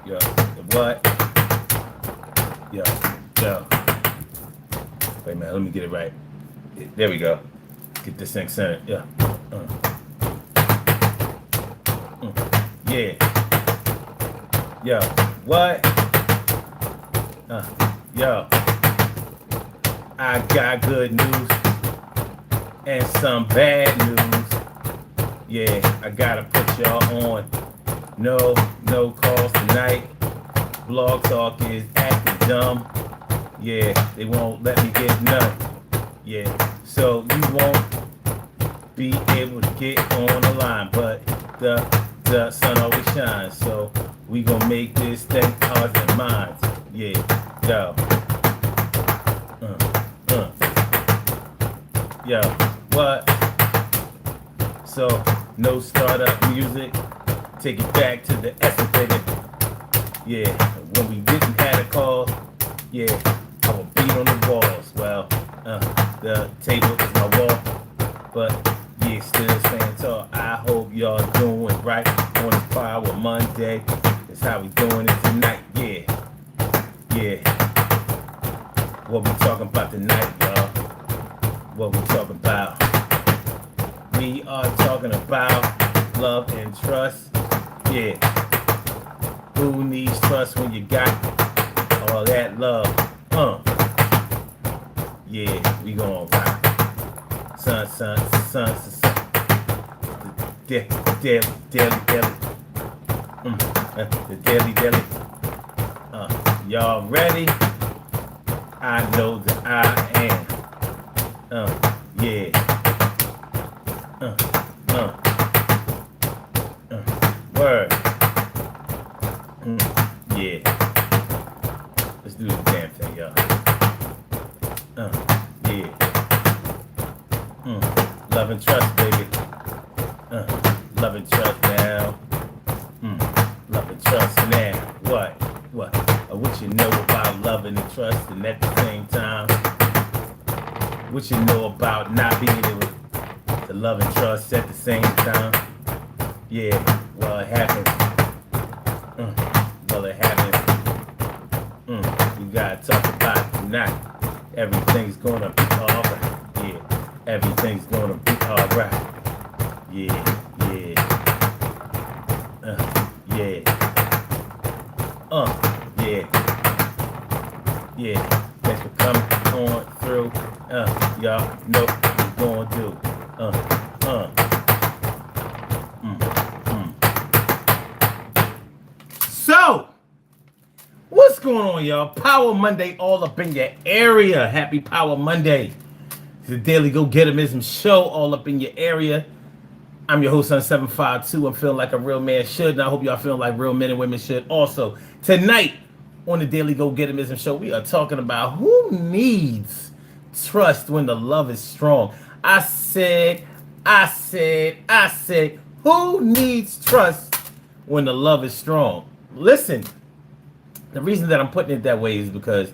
Yo, what? Yo, yo. Wait, man, let me get it right. There we go. Get this thing centered. Yeah. Yeah. Yo, what? Yo, I got good news and some bad news. Yeah, I gotta put y'all on. No calls tonight. Blog Talk is acting dumb. Yeah, they won't let me get none. Yeah, so you won't be able to get on the line, but the sun always shines. So we gonna make this thing ours and mine. Yeah, yo, yo, what? So no startup music. Take it back to the essence, baby. Yeah, when we didn't have a call, yeah, I would beat on the walls. Well, the table is my wall, but yeah, still staying tall. I hope y'all doing right on this Power Monday. That's how we doing it tonight. Yeah. What we talking about tonight, y'all? What we talking about? We are talking about love and trust. Yeah. Who needs trust when you got all that love? Yeah, we gon' rock. Son. Daily. The daily. Y'all ready? I know that I am. Yeah. Word. Yeah. Let's do this damn thing, y'all. Yeah. Love and trust, baby. Love and trust now. Love and trust now. What? What you know about loving and trust, and at the same time, what you know about not being able to love and trust at the same time? Yeah, well, it happens. Well, it happens. We gotta talk about it tonight. Everything's gonna be alright. Yeah, everything's gonna be alright. Yeah. Yeah. Thanks for coming on through. Y'all know what we're gonna do. So, what's going on, y'all? Power Monday all up in your area. Happy Power Monday. It's the Daily Go Getimism show all up in your area. I'm your host on 752. I'm feeling like a real man should, and I hope y'all feeling like real men and women should also. Tonight on the Daily Go Getimism show, we are talking about who needs trust when the love is strong. I said, who needs trust when the love is strong? Listen, the reason that I'm putting it that way is because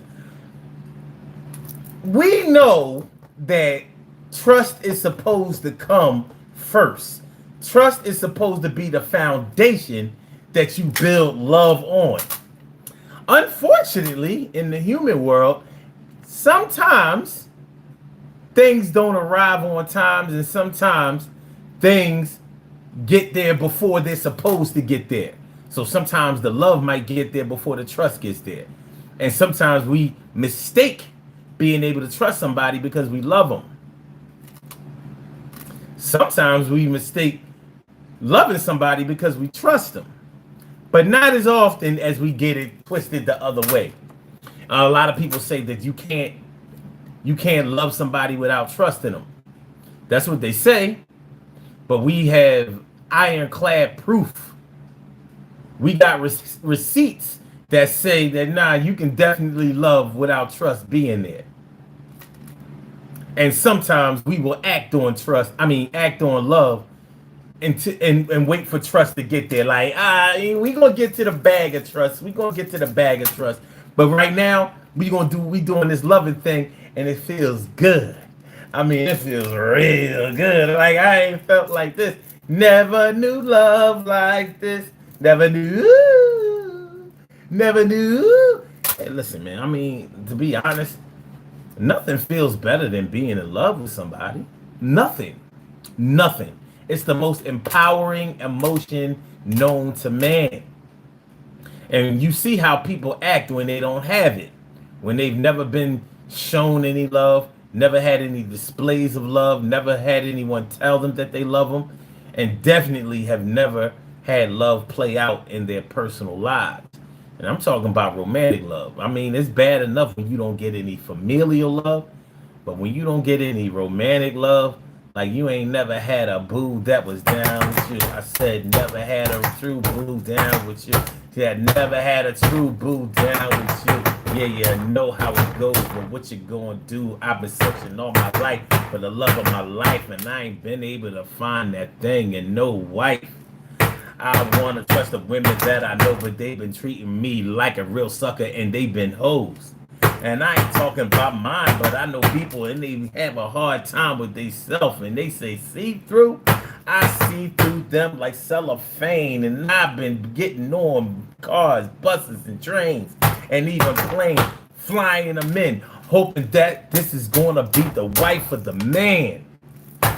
we know that trust is supposed to come first. Trust is supposed to be the foundation that you build love on. Unfortunately, in the human world, sometimes things don't arrive on time, and sometimes things get there before they're supposed to get there. So sometimes the love might get there before the trust gets there. And sometimes we mistake being able to trust somebody because we love them. Sometimes we mistake loving somebody because we trust them. But not as often as we get it twisted the other way. A lot of people say that you can't love somebody without trusting them. That's what they say. But we have ironclad proof. We got receipts that say that, you can definitely love without trust being there. And sometimes we will act on love and wait for trust to get there. Like, we gonna get to the bag of trust. But right now, we doing this loving thing, and it feels good. I mean, it feels real good. Like, I ain't felt like this. Never knew love like this. Never knew Never knew. Hey, listen, man. I mean, to be honest, nothing feels better than being in love with somebody. Nothing. Nothing. It's the most empowering emotion known to man. And you see how people act when they don't have it, when they've never been shown any love, never had any displays of love, never had anyone tell them that they love them, and definitely have never had love play out in their personal lives. And I'm talking about romantic love. I mean, it's bad enough when you don't get any familial love, but when you don't get any romantic love, like you ain't never had a boo that was down with you. I said never had a true boo down with you. Yeah, never had a true boo down with you. Yeah, yeah, know how it goes, but what you gonna do? I've been searching all my life for the love of my life, and I ain't been able to find that thing and no wife. I wanna trust the women that I know, but they've been treating me like a real sucker, and they've been hoes. And I ain't talking about mine, but I know people and they have a hard time with themselves and they say see through. I see through them like cellophane, and I've been getting on cars, buses, and trains, and even planes, flying them in, hoping that this is gonna be the wife of the man.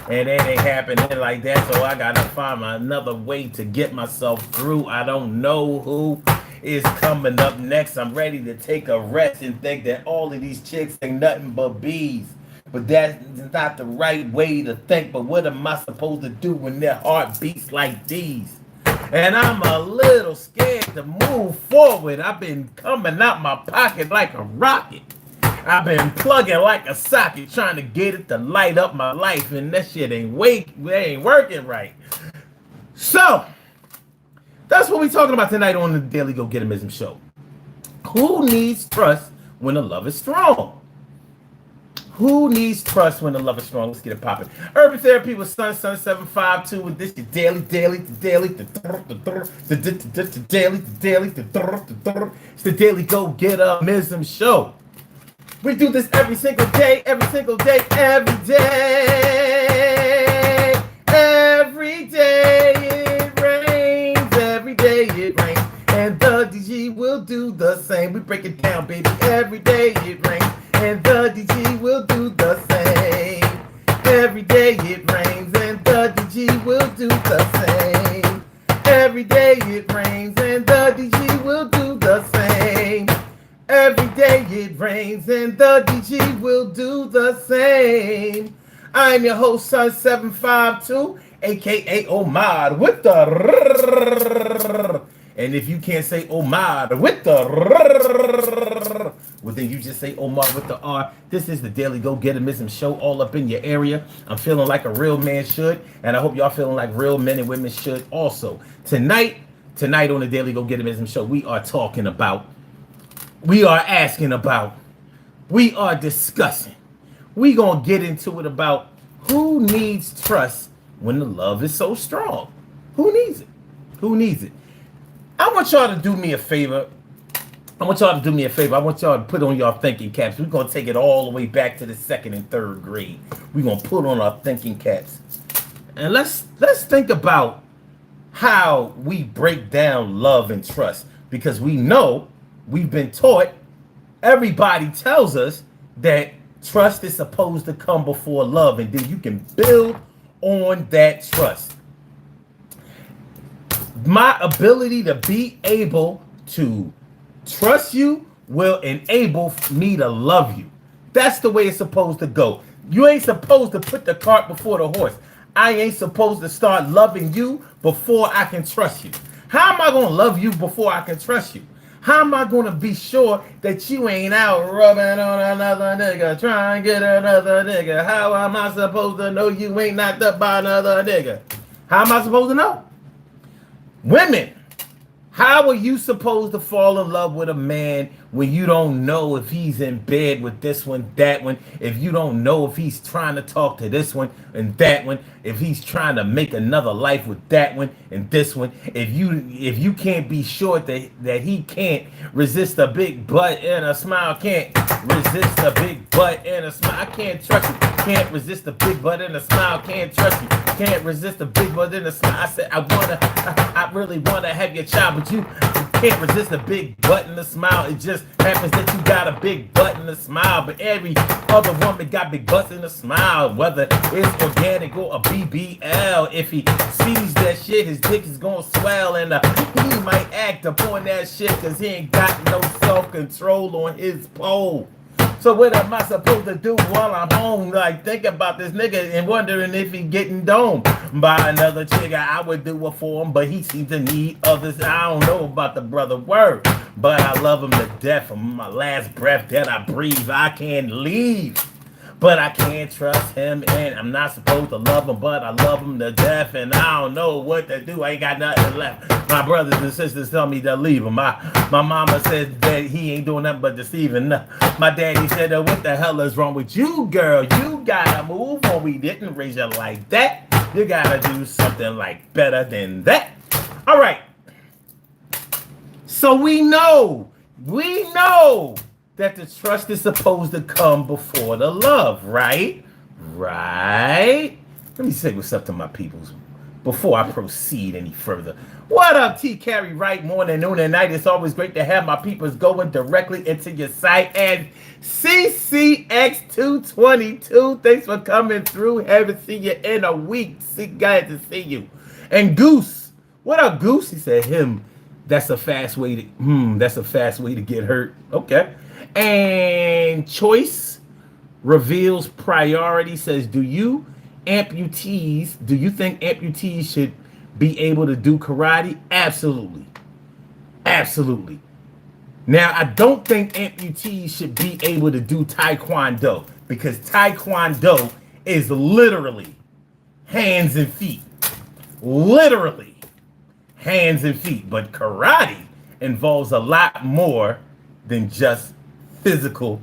And it ain't happening like that, so I gotta find another way to get myself through. I don't know who is coming up next. I'm ready to take a rest and think that all of these chicks ain't nothing but bees. But that's not the right way to think. But what am I supposed to do when their heart beats like these? And I'm a little scared to move forward. I've been coming out my pocket like a rocket. I've been plugging like a socket, trying to get it to light up my life, and that shit ain't working right. So that's what we're talking about tonight on the Daily Go Getimism Show. Who needs trust when the love is strong? Who needs trust when the love is strong? Let's get it popping. Urban Therapy with Sun 752 with this your daily. It's the Daily Go Getimism Show. We do this every single day, every day. Every day it rains, every day it rains. And the DG will do the same. We break it down, baby. Every day it rains, and the DG will do the same. Every day it rains, and the DG will do the same. Every day it rains, and the DG will do the same. Every day it rains, and the DG will do the same. I'm your host, Sun 752, aka Omar with the and if you can't say Omar with the well, then you just say Omar with the R. This is the Daily Go Getimism Show, all up in your area. I'm feeling like a real man should, and I hope y'all feeling like real men and women should also. Tonight on the Daily Go Getimism Show, we are talking about, we are asking about, we are discussing, we gonna get into it about who needs trust when the love is so strong. Who needs it? Who needs it? I want y'all to do me a favor. I want y'all to put on y'all thinking caps. We're going to take it all the way back to the 2nd and 3rd grade. We're going to put on our thinking caps. And let's think about how we break down love and trust. Because we know, we've been taught, everybody tells us that trust is supposed to come before love. And then you can build on that trust. My ability to be able to trust you will enable me to love you. That's the way it's supposed to go. You ain't supposed to put the cart before the horse. I ain't supposed to start loving you before I can trust you. How am I going to love you before I can trust you? How am I going to be sure that you ain't out rubbing on another nigga, trying to get another nigga? How am I supposed to know you ain't knocked up by another nigga? How am I supposed to know? Women, how are you supposed to fall in love with a man when you don't know if he's in bed with this one, that one, if you don't know if he's trying to talk to this one and that one, if he's trying to make another life with that one and this one, if you can't be sure that he can't resist a big butt and a smile, can't resist a big butt and a smile, I can't trust you, can't resist a big butt and a smile, can't trust you, can't resist a big butt and a smile. I said I really wanna have your child, but you Can't resist a big butt and a smile. It just happens that you got a big butt and a smile. But every other woman got big butts and a smile. Whether it's organic or a BBL. If he sees that shit, his dick is gonna swell. And he might act upon that shit because he ain't got no self-control on his pole. So what am I supposed to do while I'm home? Like, think about this nigga and wondering if he getting domed by another chick. I would do it for him, but he seems to need others. I don't know about the brother word, but I love him to death. From my last breath that I breathe, I can't leave. But I can't trust him, and I'm not supposed to love him, but I love him to death, and I don't know what to do. I ain't got nothing left. My brothers and sisters tell me to leave him. My mama said that he ain't doing nothing but deceiving. My daddy said, what the hell is wrong with you, girl? You gotta move on. We didn't raise you like that. You gotta do something like better than that. All right. So we know that the trust is supposed to come before the love, right? Right? Let me say what's up to my peoples before I proceed any further. What up, T. Carey? Right, morning, noon, and night. It's always great to have my peoples going directly into your site. And CCX222, thanks for coming through. Haven't seen you in a week. Glad to see you. And Goose, what up, Goose? He said, that's a fast way to get hurt. Okay. And Choice reveals priority, says, do you think amputees should be able to do karate? Absolutely. Absolutely. Now, I don't think amputees should be able to do taekwondo, because taekwondo is literally hands and feet. Literally hands and feet. But karate involves a lot more than just physical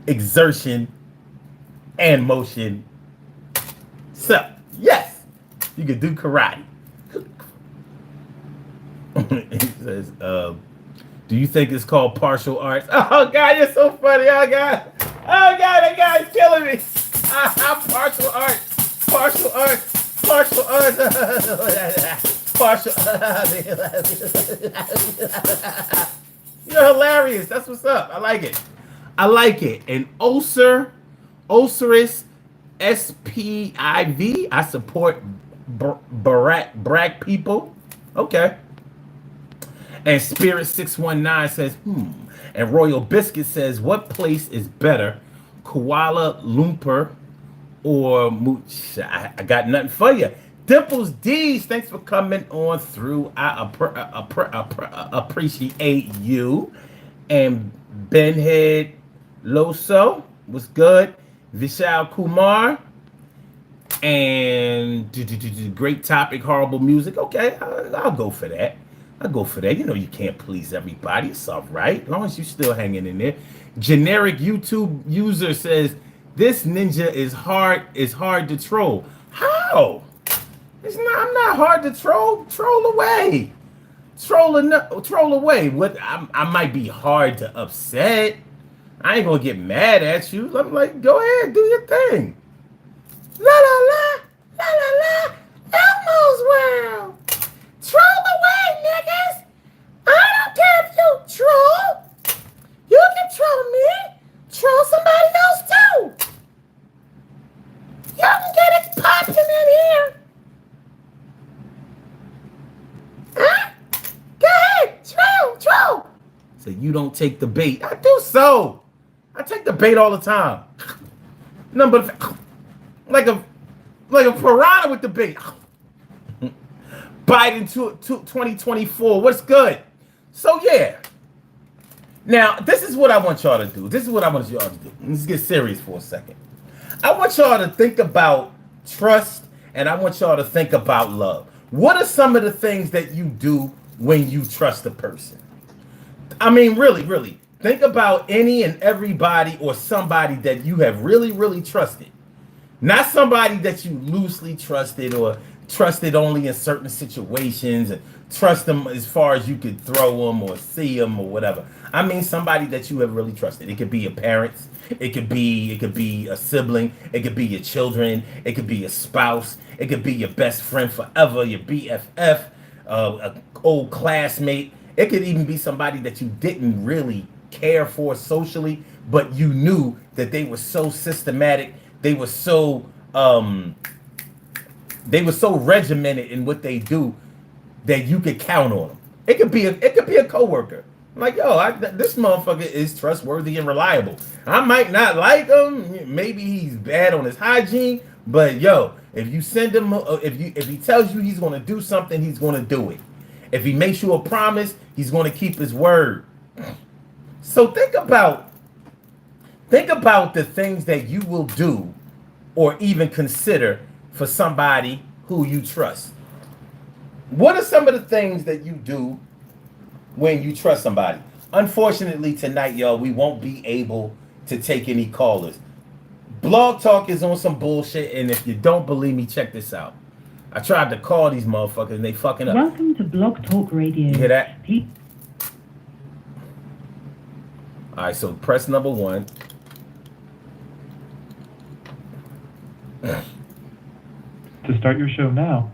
exertion and motion. So, yes, you can do karate. It says, do you think it's called partial arts? Oh, God, you're so funny. Oh, God, that guy's killing me. Partial arts. You're hilarious. That's what's up. I like it. And Osiris SPIV. I support Brack people. Okay. And Spirit 619 says, And Royal Biscuit says, what place is better, Kuala Lumpur or Mooch? I got nothing for you. Dimples D's, thanks for coming on through. I appreciate you. And Benhead Loso was good. Vishal Kumar. And great topic, horrible music. Okay, I'll go for that. You know you can't please everybody. It's all right, as long as you're still hanging in there. Generic YouTube user says, this ninja is hard to troll. How? I'm not hard to troll. Troll away. What? I might be hard to upset. I ain't gonna get mad at you. I'm like, go ahead, do your thing. La la la, la la la, Elmo's world. Troll away, niggas. I don't care if you troll. You can troll me. Troll somebody else too. Y'all can get it popping in here. Huh? Go ahead, troll. So you don't take the bait. I do so. I take the bait all the time. Number like a piranha with the bait. Biden 2024. What's good? So yeah. Now this is what I want y'all to do. Let's get serious for a second. I want y'all to think about trust, and I want y'all to think about love. What are some of the things that you do when you trust a person? I mean, really, think about any and everybody or somebody that you have really, really trusted. Not somebody that you loosely trusted or trusted only in certain situations and trust them as far as you could throw them or see them or whatever. I mean somebody that you have really trusted. It could be your parents. It could be a sibling. It could be your children. It could be your spouse. It could be your best friend forever, your BFF, an old classmate. It could even be somebody that you didn't really care for socially, but you knew that they were so systematic, they were so regimented in what they do that you could count on them. It could be a coworker. Like, yo, this motherfucker is trustworthy and reliable. I might not like him. Maybe he's bad on his hygiene, but yo, if you send him, if he tells you he's gonna do something, he's gonna do it. If he makes you a promise, he's gonna keep his word. So think about the things that you will do or even consider for somebody who you trust. What are some of the things that you do when you trust somebody? Unfortunately, tonight, y'all, we won't be able to take any callers. Blog Talk is on some bullshit, and if you don't believe me, check this out. I tried to call these motherfuckers, and they fucking up. Welcome to Blog Talk Radio. You hear that? All right, so press number 1. To start your show now.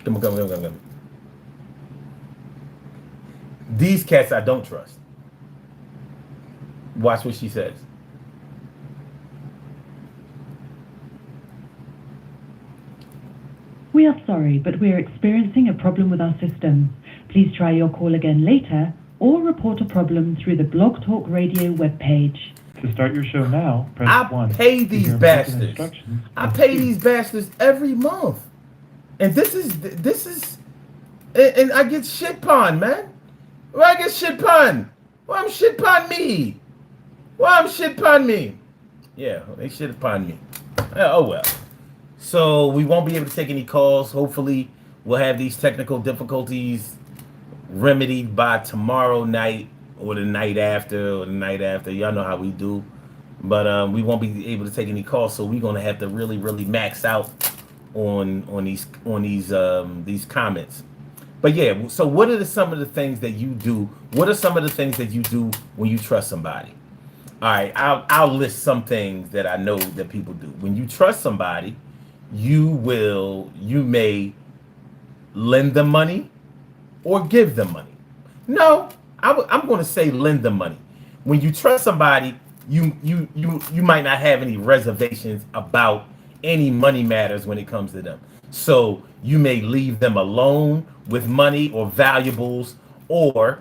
Come on. These cats I don't trust. Watch what she says. We are sorry, but we are experiencing a problem with our system. Please try your call again later or report a problem through the Blog Talk Radio webpage. To start your show now, press 1. I pay these bastards. I pay these bastards every month. And this is, and I get shit pun, man. Why I get shit pun? Why I'm shit pun me? Why I'm shit pun me? Yeah, they shit pun me. Oh well. So we won't be able to take any calls. Hopefully we'll have these technical difficulties remedied by tomorrow night or the night after Y'all know how we do. But we won't be able to take any calls, so we're gonna have to really max out on these comments. But yeah, so what are some of the things that you do? What are some of the things that you do when you trust somebody? All right, I'll list some things that I know that people do. When you trust somebody, you may lend them money or give them money. No, I'm going to say lend them money. When you trust somebody, you might not have any reservations about any money matters when it comes to them. So you may leave them alone with money or valuables, or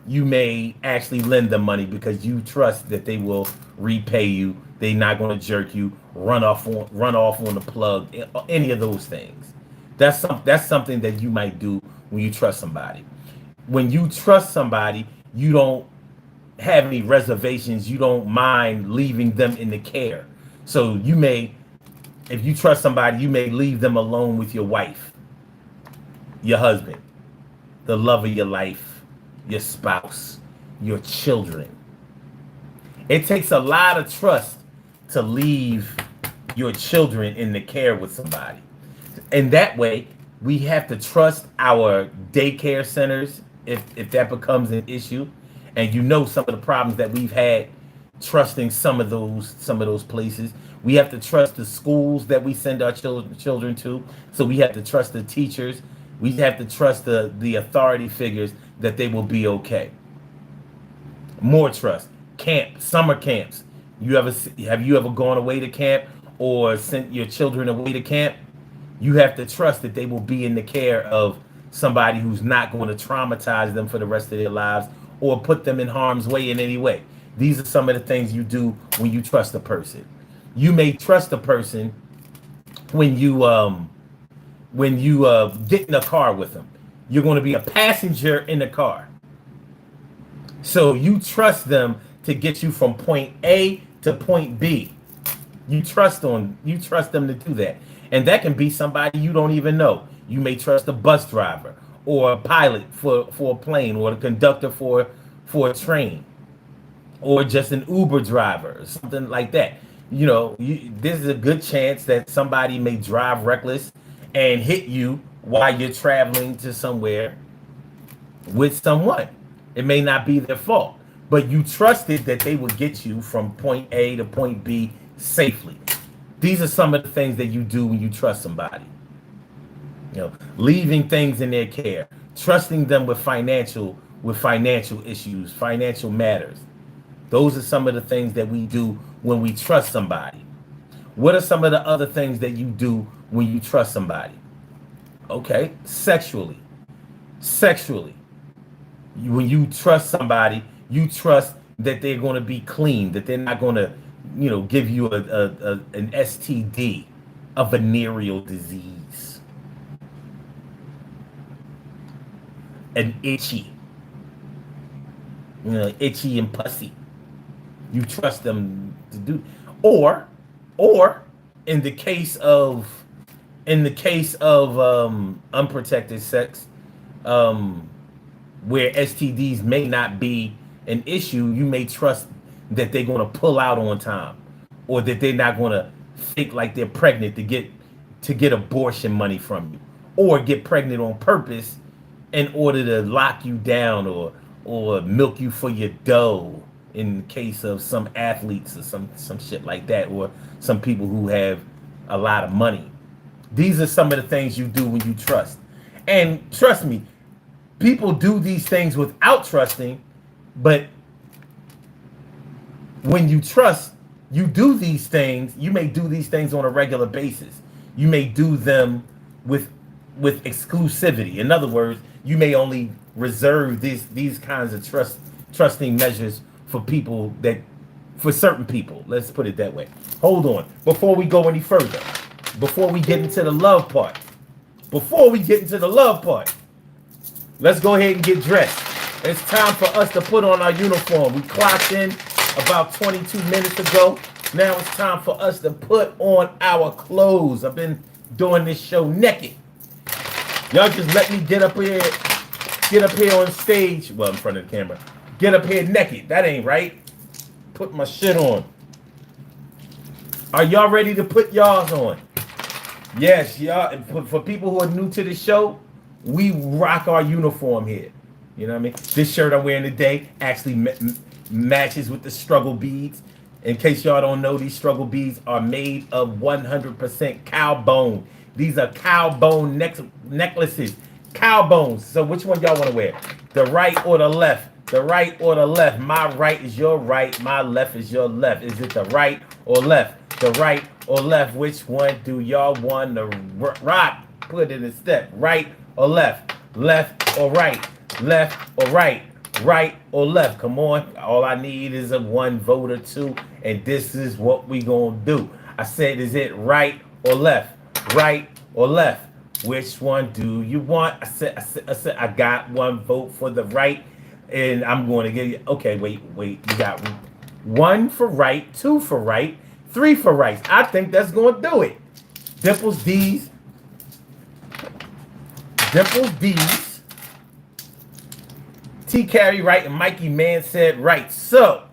you may actually lend them money because you trust that they will repay you. They're not going to jerk you, run off on the plug, any of those things. That's something that you might do when you trust somebody. When you trust somebody, you don't have any reservations. You don't mind leaving them in the care. So you may, if you trust somebody, you may leave them alone with your wife, your husband, the love of your life, your spouse, your children. It takes a lot of trust to leave your children in the care with somebody. And that way, we have to trust our daycare centers if that becomes an issue. And you know some of the problems that we've had trusting some of those places. We have to trust the schools that we send our children to. So we have to trust the teachers. We have to trust the authority figures that they will be okay. More trust. Summer camps. Have you ever gone away to camp or sent your children away to camp? You have to trust that they will be in the care of somebody who's not going to traumatize them for the rest of their lives or put them in harm's way in any way. These are some of the things you do when you trust a person. You may trust a person when you get in a car with them. You're going to be a passenger in the car. So you trust them to get you from point A to point B. You trust them to do that. And that can be somebody you don't even know. You may trust a bus driver or a pilot for a plane or a conductor for a train or just an Uber driver or something like that. You know, there's a good chance that somebody may drive reckless and hit you while you're traveling to somewhere with someone. It may not be their fault, but you trusted that they would get you from point A to point B safely. These are some of the things that you do when you trust somebody. leaving things in their care, trusting them with financial issues, financial matters. Those are some of the things that we do when we trust somebody. What are some of the other things that you do when you trust somebody? Okay, sexually. Sexually. When you trust somebody, you trust that they're going to be clean, that they're not going to, give you an STD, a venereal disease, an itchy, itchy and pussy. You trust them to do, or in the case of unprotected sex, where STDs may not be an issue, you may trust that they're going to pull out on time, or that they're not going to think like they're pregnant to get abortion money from you, or get pregnant on purpose in order to lock you down or milk you for your dough, in the case of some athletes or some shit like that, or some people who have a lot of money. These are some of the things you do when you trust. And trust me, people do these things without trusting, but when you trust, you do these things. You may do these things on a regular basis. You may do them with exclusivity. In other words, you may only reserve these kinds of trusting measures for certain people. Let's put it that way. Hold on. Before we go any further, before we get into the love part, let's go ahead and get dressed. It's time for us to put on our uniform. We clocked in about 22 minutes ago. Now it's time for us to put on our clothes. I've been doing this show naked. Y'all just let me get up here on stage. Well, in front of the camera. Get up here naked. That ain't right. Put my shit on. Are y'all ready to put y'all's on? Yes, y'all. For people who are new to the show, we rock our uniform here. You know what I mean? This shirt I'm wearing today actually matches with the struggle beads. In case y'all don't know, these struggle beads are made of 100% cow bone. These are cow bone necklaces. Cow bones. So which one y'all want to wear? The right or the left? The right or the left? My right is your right. My left is your left. Is it the right or left? The right or left? Which one do y'all want to rock? Put it in step. Right or left? Left or right? Left or right? Right or left? Come on. All I need is a one vote or two. And this is what we gonna do. I said, is it right or left? Right or left? Which one do you want? I said, I got one vote for the right. And I'm going to give you, okay, wait. You got one for right, two for right, three for right. I think that's going to do it. Dimples D's. T Carry right and Mikey Man said right. So,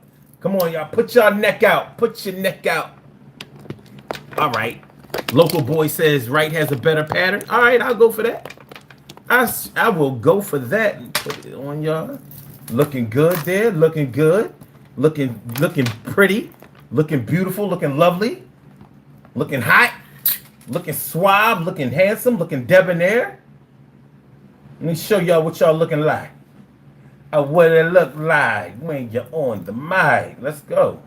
come on, y'all. Put your neck out. Put your neck out. All right. Local boy says right has a better pattern. All right, I'll go for that. I will go for that and put it on y'all. Looking good there. Looking good. Looking pretty. Looking beautiful. Looking lovely. Looking hot. Looking suave. Looking handsome. Looking debonair. Let me show y'all what y'all looking like. What it look like when you're on the mic. Let's go.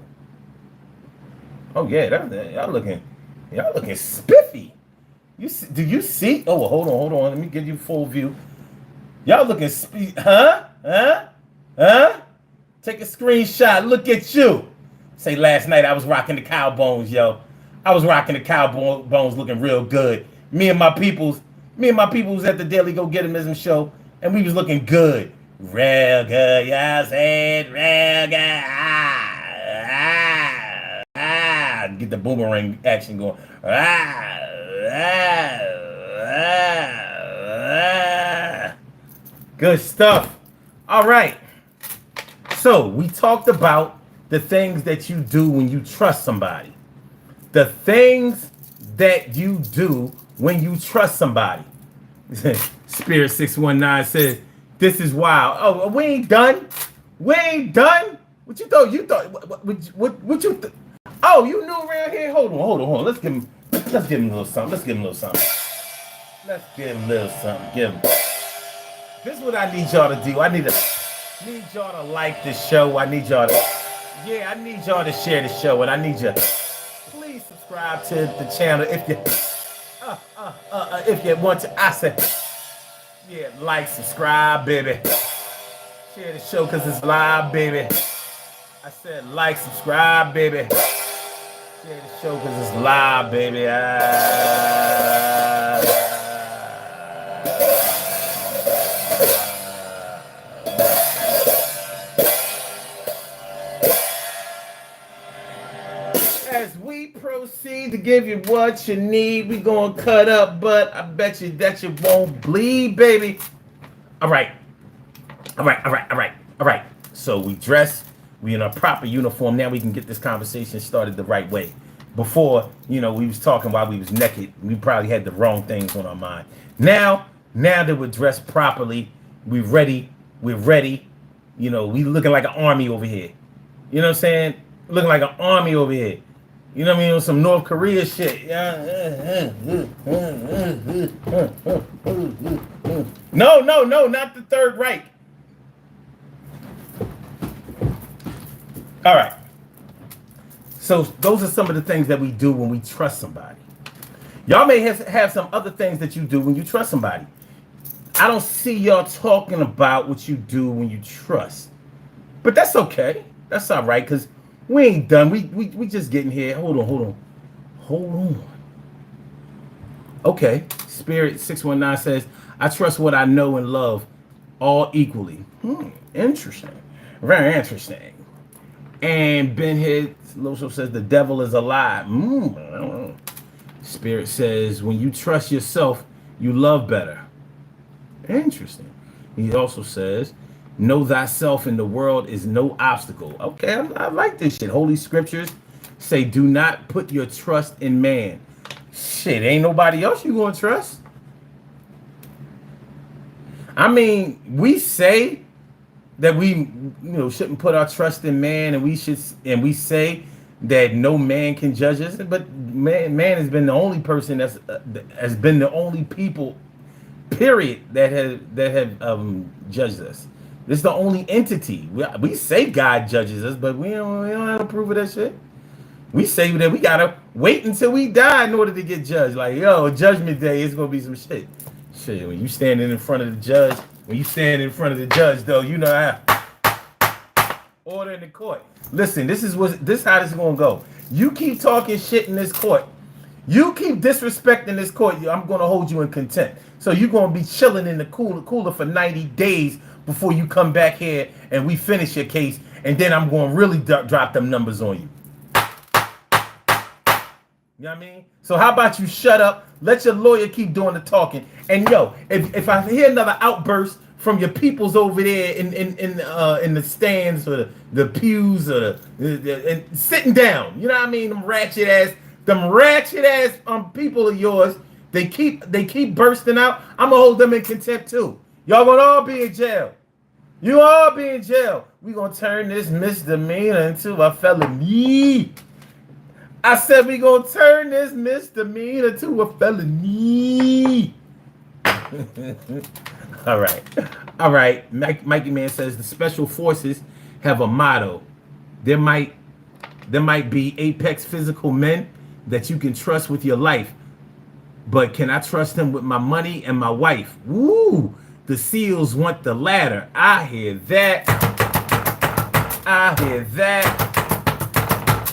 Oh yeah, y'all looking spiffy. Do you see? Oh, hold on. Let me give you full view. Y'all looking huh? Take a screenshot. Look at you. Say last night I was rocking the cow bones, yo. I was rocking the cow bones, looking real good. Me and my peoples was at the Daily Go Getimism show, and we was looking good. Real good, y'all said real good. Get the boomerang action going. Good stuff. All right. So we talked about the things that you do when you trust somebody. The things that you do when you trust somebody. Spirit 619 says, this is wild. Oh, we ain't done. What you thought? What you thought? Oh, you new around here? Hold on. Let's give him a little something. Let's give a little something. Give 'em. This is what I need y'all to do. I need y'all to like this show. I need y'all to, yeah, I need y'all to share the show, and I need you. Please subscribe to the channel if you want to. I said, yeah, like, subscribe, baby. Share the show because it's live, baby. I said, like, subscribe, baby. Share the show because it's live, baby. As we proceed to give you what you need, we gonna cut up, but I bet you that you won't bleed, baby. All right. So we dress, we in our proper uniform. Now we can get this conversation started the right way. Before, we was talking while we was naked. We probably had the wrong things on our mind. Now that we're dressed properly, we're ready. We looking like an army over here. You know what I'm saying? Looking like an army over here. You know what I mean? Some North Korea shit. No, not the Third Reich. All right. So those are some of the things that we do when we trust somebody. Y'all may have some other things that you do when you trust somebody. I don't see y'all talking about what you do when you trust. But that's okay. That's all right, because we ain't done. We just getting here. Hold on. Okay. Spirit 619 says, I trust what I know and love all equally. Interesting. Very interesting. And Ben Hid Loso says the devil is alive. Spirit says when you trust yourself, you love better. Interesting. He also says, know thyself in the world is no obstacle. Okay, I like this shit. Holy scriptures say, do not put your trust in man. Shit, ain't nobody else you gonna trust. I mean, we say that we shouldn't put our trust in man, and we say that no man can judge us, but man has been the only person has been the only people, period, that have judged us. This is the only entity. We say God judges us, but we don't have to prove of that shit. We say that we gotta wait until we die in order to get judged. Like, judgment day, it's gonna be some shit. Shit, when you standing in front of the judge, though, you know how order in the court. Listen, this is how this is gonna go. You keep talking shit in this court. You keep disrespecting this court. I'm gonna hold you in contempt. So you're gonna be chilling in the cooler for 90 days before you come back here and we finish your case, and then I'm gonna really drop them numbers on you. You know what I mean? So how about you shut up? Let your lawyer keep doing the talking. And if I hear another outburst from your peoples over there in the stands or the pews or and sitting down, you know what I mean? Them ratchet ass people of yours, they keep bursting out. I'm gonna hold them in contempt too. Y'all gonna all be in jail. You all be in jail. We gonna turn this misdemeanor into a felony. I said we gonna turn this misdemeanor to a felony. All right. Mikey Man says the special forces have a motto. There might be apex physical men that you can trust with your life, but can I trust them with my money and my wife? Woo! The SEALs want the latter. I hear that.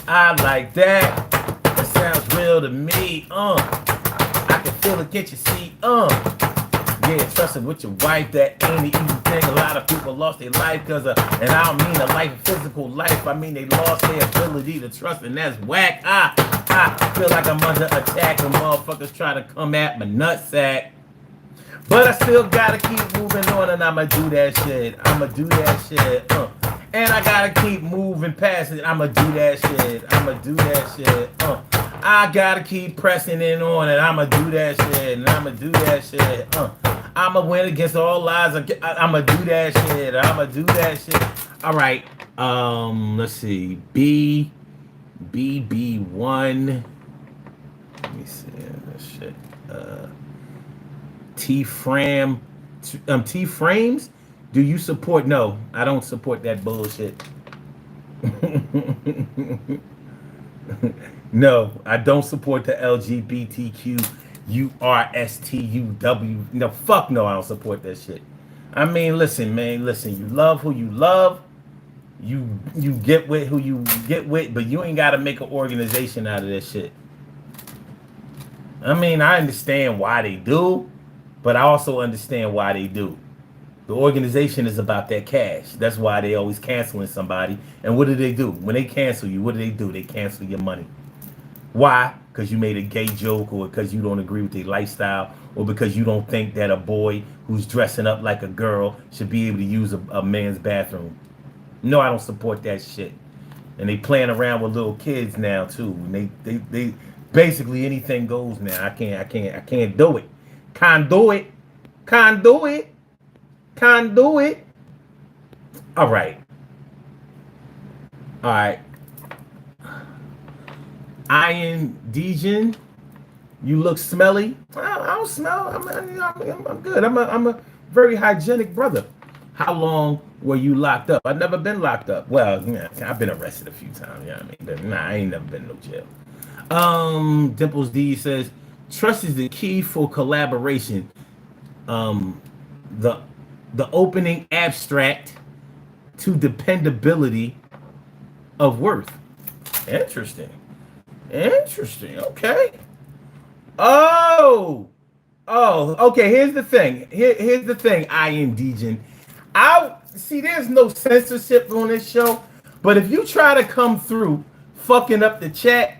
I like that. That sounds real to me. I can feel it, get your seat. Yeah, trusting with your wife, that ain't an easy thing. A lot of people lost their life because of, and I don't mean a life, physical life. I mean they lost their ability to trust, and that's whack. I feel like I'm under attack when motherfuckers try to come at my nutsack. But I still gotta keep moving on, and I'ma do that shit. And I gotta keep moving past it. I'ma do that shit. I gotta keep pressing in on it. I'ma do that shit. I'ma win against all odds. I'ma do that shit. All right. Let's see. BB1. Let me see this shit. T Fram, T Frames. Do you support? No, I don't support that bullshit. No, I don't support the LGBTQ URSTUW. No, fuck no, I don't support that shit. I mean, listen, man, listen. You love who you love. You get with who you get with, but you ain't got to make an organization out of this shit. I mean, I understand why they do, but I also understand why they do. The organization is about that cash. That's why they always canceling somebody. And what do? When they cancel you, what do? They cancel your money. Why? Because you made a gay joke, or because you don't agree with their lifestyle, or because you don't think that a boy who's dressing up like a girl should be able to use a man's bathroom. No, I don't support that shit. And they playing around with little kids now too. And they basically anything goes now. I can't do it. Can't do it. Can't do it. Can't do it. All right. All right. Ian Dejan, you look smelly. I don't smell. I'm good. I'm a very hygienic brother. How long were you locked up? I've never been locked up. Well, yeah, I've been arrested a few times. You know what I mean? But nah, I ain't never been in no jail. Dimples D says, trust is the key for collaboration. The opening abstract to dependability of worth. Interesting. Okay. Oh, okay. Here's the thing. Here's the thing. I am Dejan. I see. There's no censorship on this show, but if you try to come through fucking up the chat,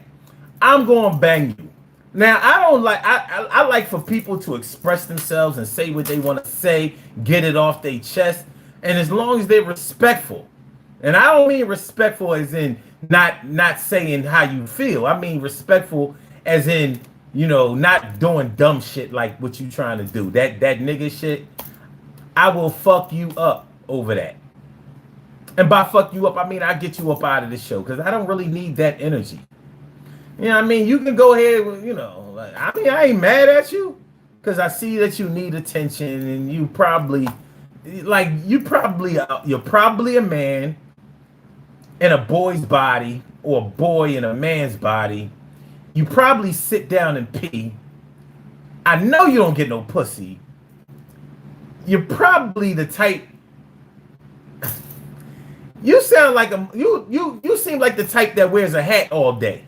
I'm gonna bang you. Now I don't like. I like for people to express themselves and say what they want to say, get it off their chest, and as long as they're respectful, and I don't mean respectful as in not saying how you feel. I mean respectful as in, you know, not doing dumb shit like what you trying to do. That nigga shit, I will fuck you up over that. And by fuck you up, I mean I get you up out of the show because I don't really need that energy. You know what I mean? You can go ahead with, you know, like, I mean, I ain't mad at you because I see that you need attention and you probably, like, you're probably a man in a boy's body or a boy in a man's body. You probably sit down and pee. I know you don't get no pussy. You're probably the type. You sound like you seem like the type that wears a hat all day.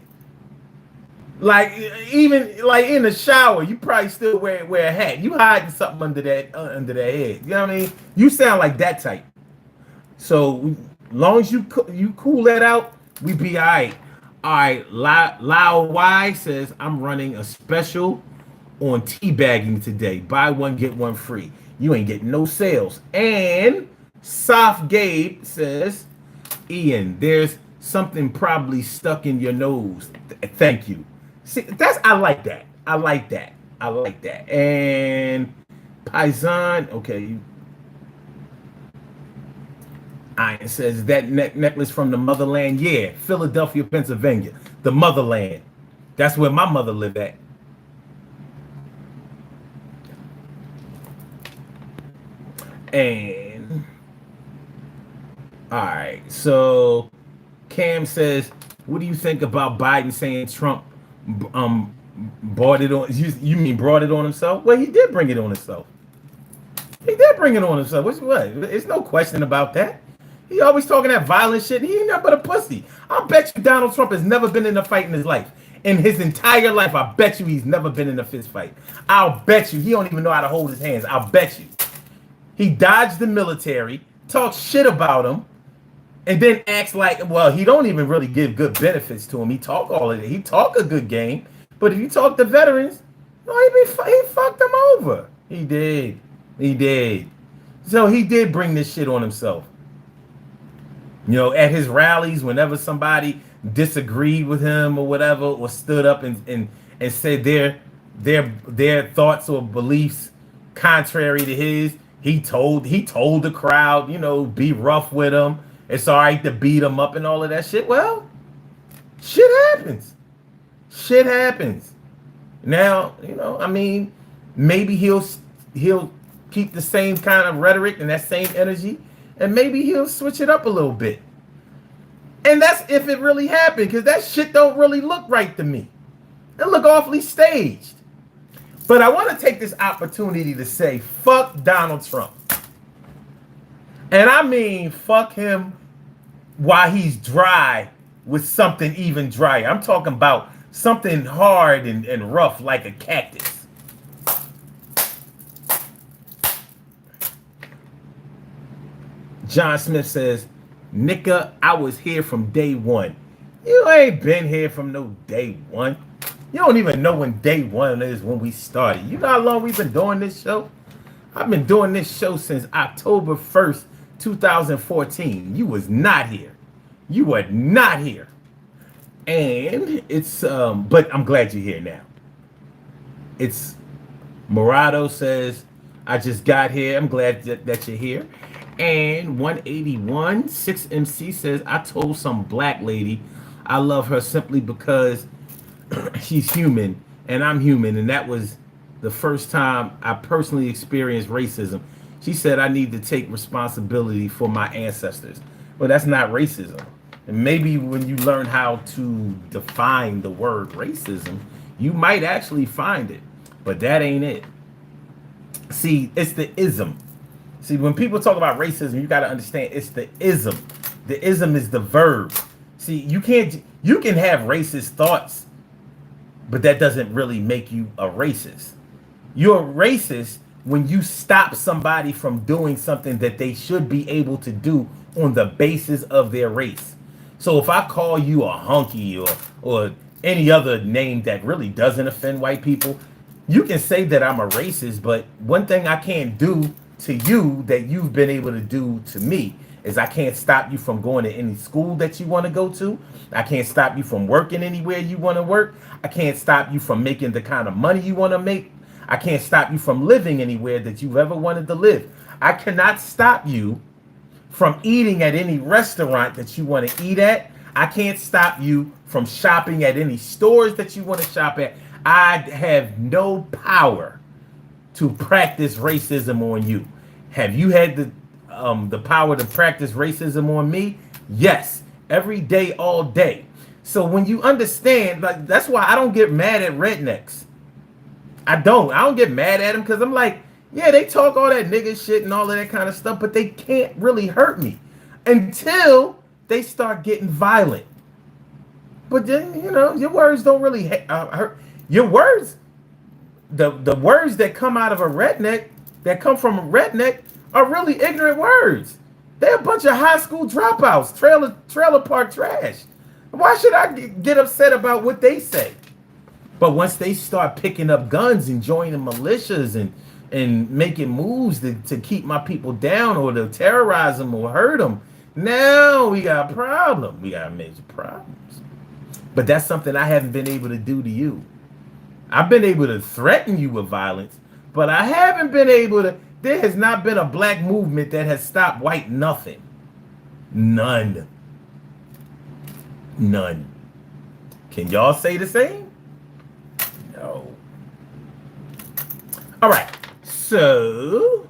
Like even like in the shower, you probably still wear a hat. You hiding something under that head. You know what I mean? You sound like that type. So long as you cool that out, we be all right. All right. Lao Y says I'm running a special on teabagging today. Buy one get one free. You ain't getting no sales. And Soft Gabe says, Ian, there's something probably stuck in your nose. Thank you. See, I like that. And Paisan, okay. Ian says that necklace from the motherland. Yeah, Philadelphia, Pennsylvania, the motherland. That's where my mother lived at. And all right, so Cam says, what do you think about Biden saying Trump brought it on? You mean brought it on himself? Well, he did bring it on himself. What? There's no question about that. He always talking that violent shit. He ain't nothing but a pussy. I bet you Donald Trump has never been in a fight in his life. In his entire life, I bet you he's never been in a fist fight. I'll bet you he don't even know how to hold his hands. I'll bet you. He dodged the military, talks shit about him, and then acts like, well, he don't even really give good benefits to him. He talk all of it. He talk a good game, but if you talk to veterans, no, he fucked them over. He did. So he did bring this shit on himself. You know, at his rallies, whenever somebody disagreed with him or whatever, or stood up and said their thoughts or beliefs contrary to his, he told the crowd, you know, be rough with him. It's all right to beat him up and all of that shit. Well, shit happens. Now, you know, I mean, maybe he'll he'll keep the same kind of rhetoric and that same energy, and maybe he'll switch it up a little bit. And that's if it really happened, because that shit don't really look right to me. It look awfully staged. But I want to take this opportunity to say, fuck Donald Trump. And I mean, fuck him while he's dry with something even drier. I'm talking about something hard and rough like a cactus. John Smith says, Nika, I was here from day one. You ain't been here from no day one. You don't even know when day one is when we started. You know how long we've been doing this show? I've been doing this show since October 1st, 2014. You was not here. You were not here. And it's, but I'm glad you're here now. It's, Morado says, I just got here. I'm glad that you're here. And 181, 6MC says, I told some black lady I love her simply because she's human and I'm human. And that was the first time I personally experienced racism. She said I need to take responsibility for my ancestors. Well, that's not racism. And maybe when you learn how to define the word racism, you might actually find it. But that ain't it. See, it's the ism. See, when people talk about racism, you got to understand it's the ism. The ism is the verb. See, you can have racist thoughts, but that doesn't really make you a racist. You're a racist when you stop somebody from doing something that they should be able to do on the basis of their race. So if I call you a hunky or any other name that really doesn't offend white people, you can say that I'm a racist, but one thing I can't do to you that you've been able to do to me is I can't stop you from going to any school that you want to go to. I can't stop you from working anywhere you want to work. I can't stop you from making the kind of money you want to make. I can't stop you from living anywhere that you've ever wanted to live. I cannot stop you from eating at any restaurant that you want to eat at. I can't stop you from shopping at any stores that you want to shop at. I have no power to practice racism on you. Have you had the power to practice racism on me? Yes, every day, all day. So when you understand, like, that's why I don't get mad at rednecks. I don't get mad at them because I'm like, yeah, they talk all that nigga shit and all of that kind of stuff, but they can't really hurt me until they start getting violent. But then, you know, your words don't really hurt. Your words, the words that come out of a redneck, that come from a redneck, are really ignorant words. They're a bunch of high school dropouts, trailer park trash. Why should I get upset about what they say? But once they start picking up guns and joining militias and making moves to keep my people down or to terrorize them or hurt them, now we got a problem. We got major problems. But that's something I haven't been able to do to you. I've been able to threaten you with violence, but I haven't been able to. There has not been a black movement that has stopped white nothing. None. None. Can y'all say the same? No. All right. So,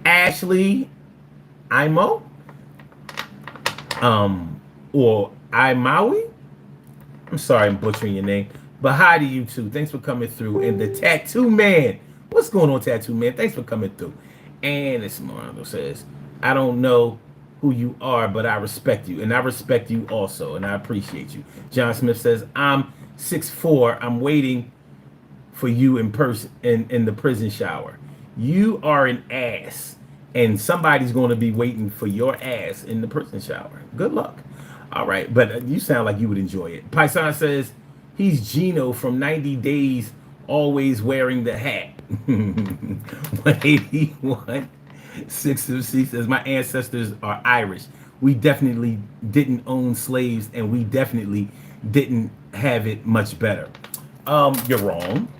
Ashley Imo, or Imawi. I'm sorry I'm butchering your name, but hi to you too. Thanks for coming through. And the Tattoo Man, what's going on, Tattoo Man? Thanks for coming through. And it's Morando says, I don't know who you are, but I respect you, and I respect you also, and I appreciate you. John Smith says, I'm 6'4". I'm waiting for you in person in the prison shower. You are an ass, and somebody's going to be waiting for your ass in the prison shower. Good luck. All right, but you sound like you would enjoy it. Paisan says he's Gino from 90 Days, always wearing the hat. 181. 6MC says my ancestors are Irish. We definitely didn't own slaves, and we definitely didn't have it much better. You're wrong.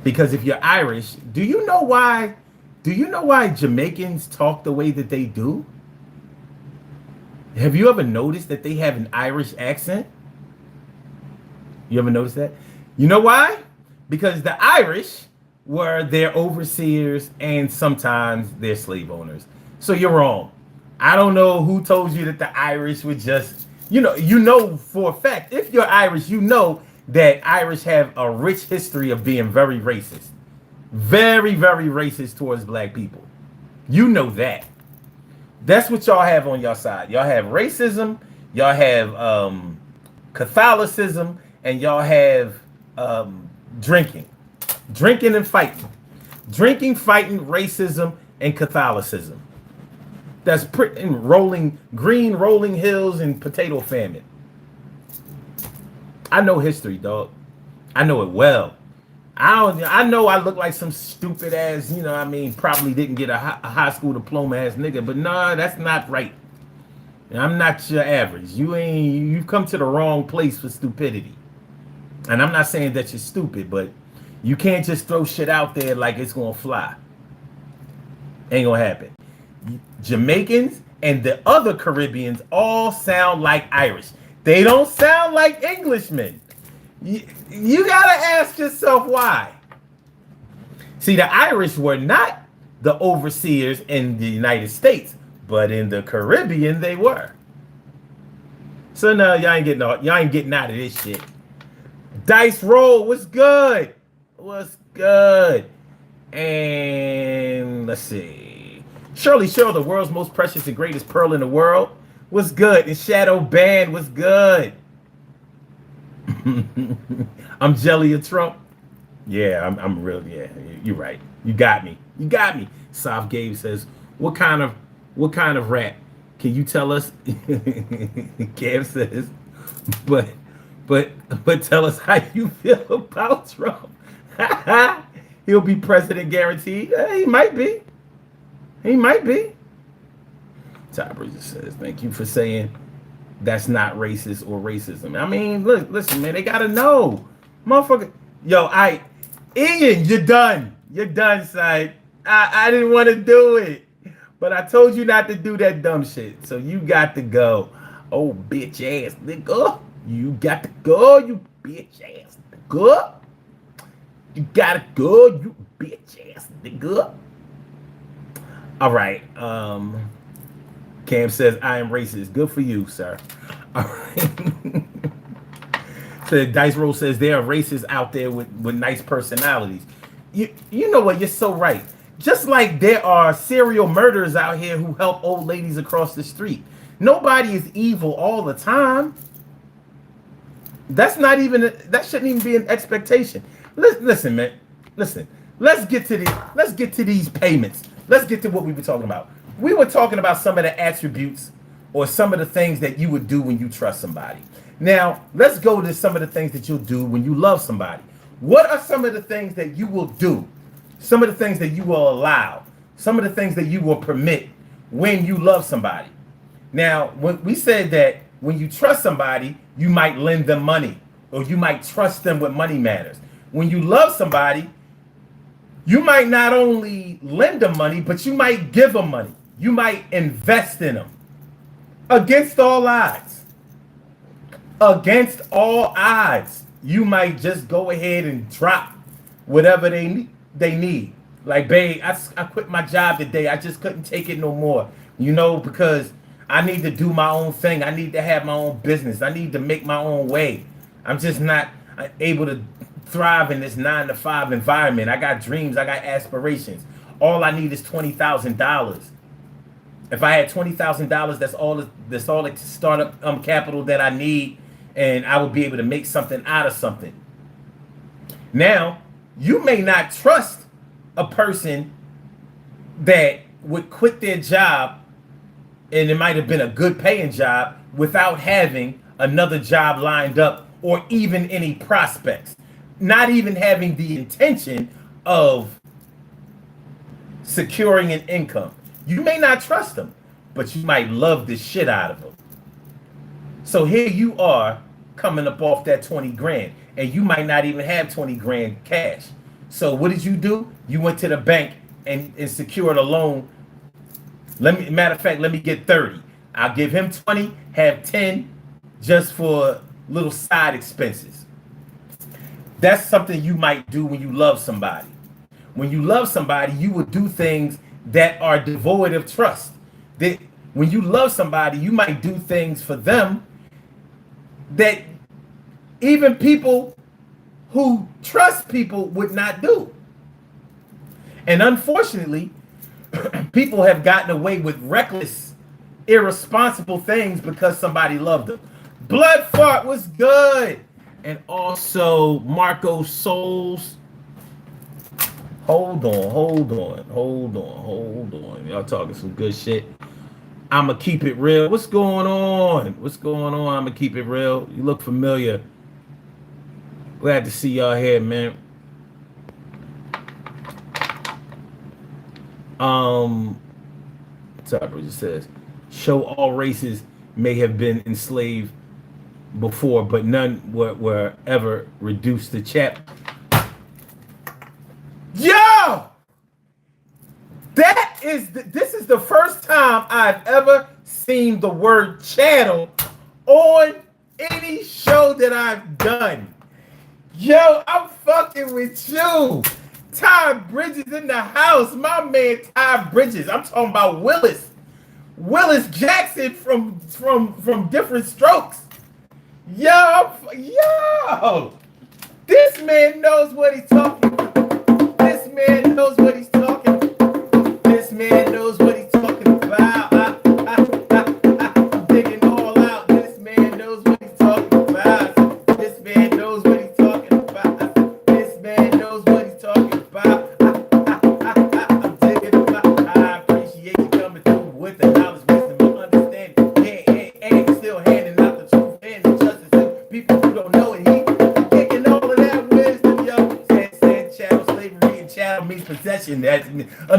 Because if you're Irish, do you know why Jamaicans talk the way that they do? Have you ever noticed that they have an Irish accent? You ever noticed that? You know why? because the Irish were their overseers and sometimes their slave owners. So you're wrong. I don't know who told you that the Irish would just, you know for a fact, if you're Irish, you know that Irish have a rich history of being very racist. Very, very racist towards black people. You know that. That's what y'all have on your side. Y'all have racism, y'all have Catholicism, and y'all have drinking. Drinking and fighting. Drinking, fighting, racism, and Catholicism. That's pretty rolling hills and potato famine. I know history, dog. I know it well. I know I look like some stupid ass, probably didn't get a high school diploma ass nigga, but nah, that's not right. I'm not your average. You've come to the wrong place for stupidity. And I'm not saying that you're stupid, but you can't just throw shit out there like it's gonna fly. Ain't gonna happen. Jamaicans and the other Caribbeans all sound like Irish. They don't sound like Englishmen. You gotta ask yourself why. See, the Irish were not the overseers in the United States, but in the Caribbean they were. So no, y'all ain't getting out of this shit. Dice roll, what's good? What's good? And let's see. Shirley Shirl, the world's most precious and greatest pearl in the world. What's good? And Shadow Band, what's good? I'm jelly of Trump. Yeah, I'm really, yeah, you're right. You got me. Soft Gabe says, what kind of rap? Can you tell us? Gabe says, but tell us how you feel about Trump. He'll be president guaranteed. He might be. Ty Bridges says, thank you for saying that's not racist or racism. I mean, listen, man, they gotta know. Motherfucker. Yo, Ian, you're done. You're done, son. I didn't want to do it. But I told you not to do that dumb shit. So you got to go. Oh, bitch ass nigga. You got to go, you bitch ass nigga. You gotta go, you bitch ass nigga. All right. Cam says, I am racist. Good for you, sir. All right. So Dice Roll says there are racists out there with nice personalities. You know what? You're so right. Just like there are serial murderers out here who help old ladies across the street. Nobody is evil all the time. That shouldn't even be an expectation. Listen, man. Listen. Let's get to these payments. Let's get to what we were talking about. We were talking about some of the attributes or some of the things that you would do when you trust somebody. Now, let's go to some of the things that you'll do when you love somebody. What are some of the things that you will do? Some of the things that you will allow? Some of the things that you will permit when you love somebody? Now, when we said that when you trust somebody, you might lend them money or you might trust them with money matters. When you love somebody, you might not only lend them money, but you might give them money. You might invest in them. Against all odds. Against all odds. You might just go ahead and drop whatever they need. Like, babe, I quit my job today. I just couldn't take it no more. Because I need to do my own thing. I need to have my own business. I need to make my own way. I'm just not able to thrive in this 9-to-5 environment. I got dreams. I got aspirations. All I need is $20,000. If I had $20,000, that's all the startup capital that I need, and I would be able to make something out of something. Now, you may not trust a person that would quit their job, and it might have been a good paying job, without having another job lined up or even any prospects. Not even having the intention of securing an income. You may not trust them, but you might love the shit out of them. So here you are coming up off that 20 grand, and you might not even have 20 grand cash. So what did you do? You went to the bank and secured a loan. Matter of fact, let me get 30. I'll give him 20, have 10 just for little side expenses. That's something you might do when you love somebody. When you love somebody, you will do things that are devoid of trust. That when you love somebody, you might do things for them that even people who trust people would not do. And unfortunately, people have gotten away with reckless, irresponsible things because somebody loved them. Blood Fart was good. And also Marco Souls. Hold on. Y'all talking some good shit. I'ma keep it real. What's going on? I'ma keep it real. You look familiar. Glad to see y'all here, man. Sorry, it says, show all races may have been enslaved before, but none were ever reduced to chat. Yo! This is the first time I've ever seen the word channel on any show that I've done. Yo, I'm fucking with you. Ty Bridges in the house. My man Ty Bridges. I'm talking about Willis. Willis Jackson from Different Strokes. Yo, this man knows what he's talking about. This man knows what he's talking about. I'm digging all out. This man knows what he's talking about. This man knows what he's talking about. This man knows what he's talking about. I'm digging about. I appreciate you coming through with the knowledge, wisdom, and understanding. And still handing out the truth and the justice to people who don't know it. He kicking all of that wisdom, yo. Said chattel slavery and chattel means possession.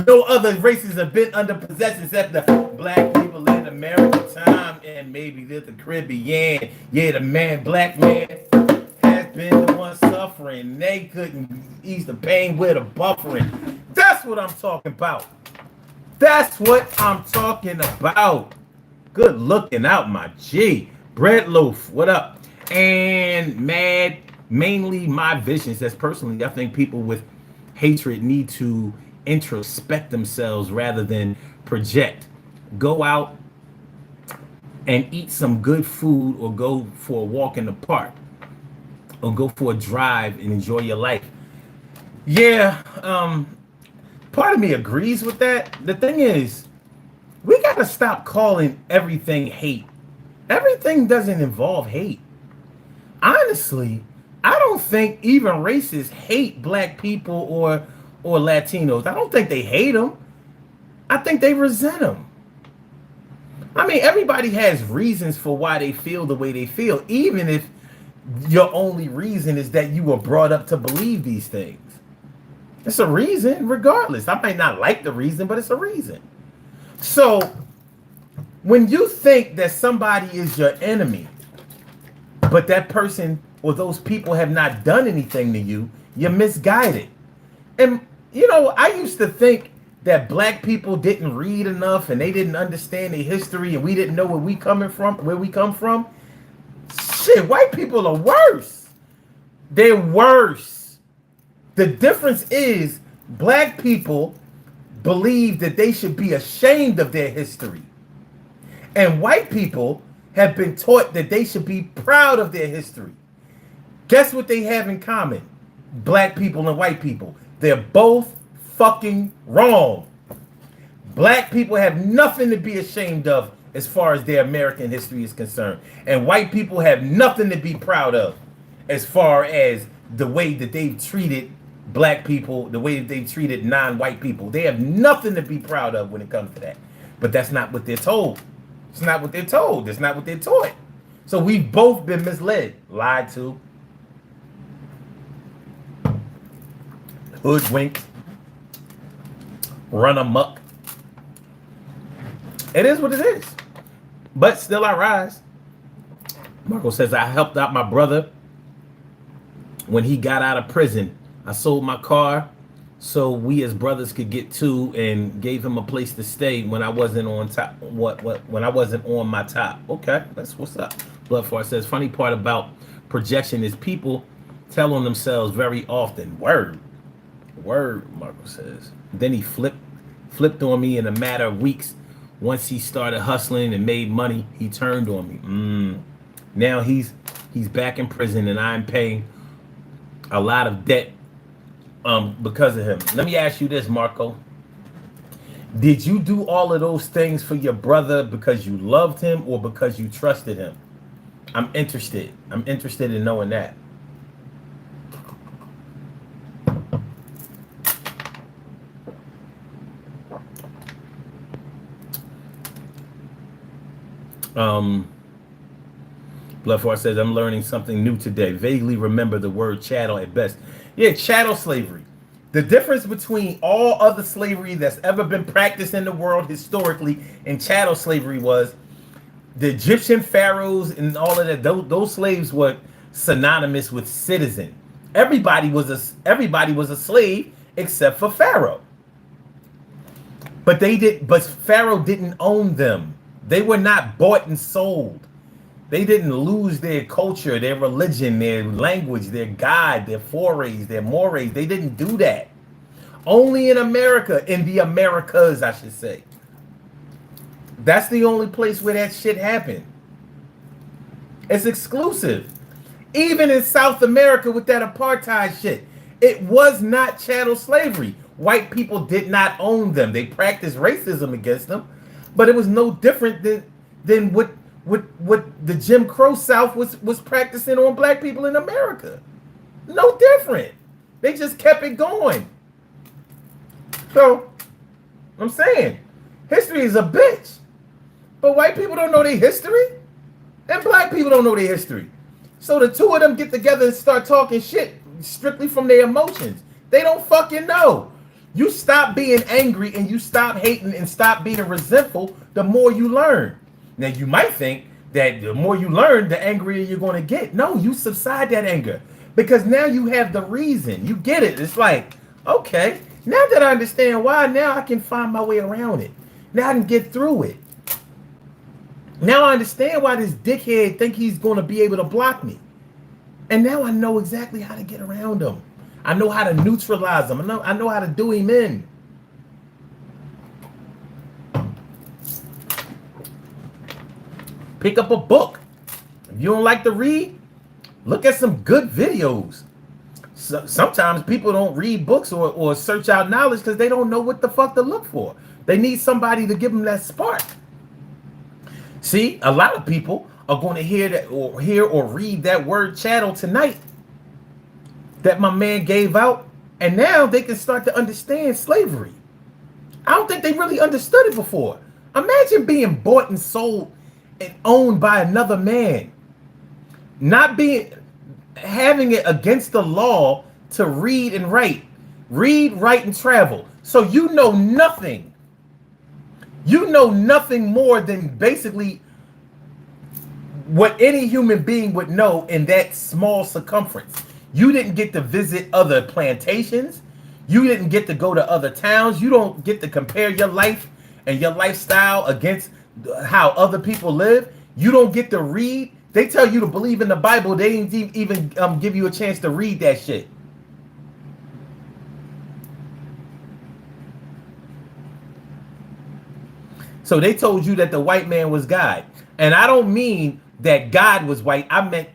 No other races have been under possession except the black people in American time and maybe the Caribbean. Yeah, the black man has been the one suffering. They couldn't ease the pain with a buffering. That's what I'm talking about. Good looking out, my G. Bread Loaf, what up? And mad, mainly my vision says personally, I think people with hatred need to introspect themselves rather than project. Go out and eat some good food or go for a walk in the park or go for a drive and enjoy your life. Yeah, part of me agrees with that. The thing is, we got to stop calling everything hate. Everything doesn't involve hate. Honestly, I don't think even racists hate black people or Latinos. I don't think they hate them. I think they resent them. I mean, everybody has reasons for why they feel the way they feel, even if your only reason is that you were brought up to believe these things. It's a reason, regardless. I might not like the reason, but it's a reason. So, when you think that somebody is your enemy, but that person or those people have not done anything to you, you're misguided. And, I used to think that black people didn't read enough and they didn't understand their history and we didn't know where we come from. Shit, white people are worse. They're worse. The difference is black people believe that they should be ashamed of their history. And white people have been taught that they should be proud of their history. Guess what they have in common? Black people and white people. They're both fucking wrong. Black people have nothing to be ashamed of as far as their American history is concerned. And white people have nothing to be proud of as far as the way that they've treated black people, the way that they've treated non-white people. They have nothing to be proud of when it comes to that. But that's not what they're told. It's not what they're told. It's not what they're taught. So we've both been misled, lied to, hoodwinked, run amok. It is what it is. But still I rise. Marco says, I helped out my brother when he got out of prison. I sold my car so we as brothers could get to and gave him a place to stay when I wasn't on top. When I wasn't on my top. Okay, that's what's up. Bloodfart says, funny part about projection is people tell on themselves very often. Word, Marco says. Then he flipped on me in a matter of weeks. Once he started hustling and made money, he turned on me. Now he's back in prison, and I'm paying a lot of debt because of him. Let me ask you this, Marco. Did you do all of those things for your brother because you loved him or because you trusted him? I'm interested. I'm interested in knowing that. Bloodfort says, I'm learning something new today. Vaguely remember the word chattel at best. Yeah, chattel slavery. The difference between all other slavery that's ever been practiced in the world historically and chattel slavery was the Egyptian pharaohs and all of that. Those slaves were synonymous with citizen. Everybody was a slave except for Pharaoh. But Pharaoh didn't own them. They were not bought and sold. They didn't lose their culture, their religion, their language, their God, their forays, their mores. They didn't do that. Only in America, in the Americas, I should say. That's the only place where that shit happened. It's exclusive. Even in South America with that apartheid shit, it was not chattel slavery. White people did not own them. They practiced racism against them, but it was no different than what the Jim Crow South was practicing on black people in America. No different. They just kept it going. So, I'm saying, history is a bitch. But white people don't know their history, and black people don't know their history. So the two of them get together and start talking shit strictly from their emotions. They don't fucking know. You stop being angry and you stop hating and stop being resentful the more you learn. Now, you might think that the more you learn, the angrier you're going to get. No, you subside that anger because now you have the reason. You get it. It's like, okay, now that I understand why, now I can find my way around it. Now I can get through it. Now I understand why this dickhead think he's going to be able to block me. And now I know exactly how to get around him. I know how to neutralize him. I know how to do him in. Pick up a book. If you don't like to read, look at some good videos. Sometimes people don't read books or search out knowledge because they don't know what the fuck to look for. They need somebody to give them that spark. See, a lot of people are going to hear or read that word chattel tonight that my man gave out, and now they can start to understand slavery. I don't think they really understood it before. Imagine being bought and sold and owned by another man. Having it against the law to read and write. Read, write, and travel. So you know nothing. You know nothing more than basically what any human being would know in that small circumference. You didn't get to visit other plantations. You didn't get to go to other towns. You don't get to compare your life and your lifestyle against how other people live. You don't get to read. They tell you to believe in the Bible. They didn't even give you a chance to read that shit. So they told you that the white man was God. And I don't mean that God was white. I meant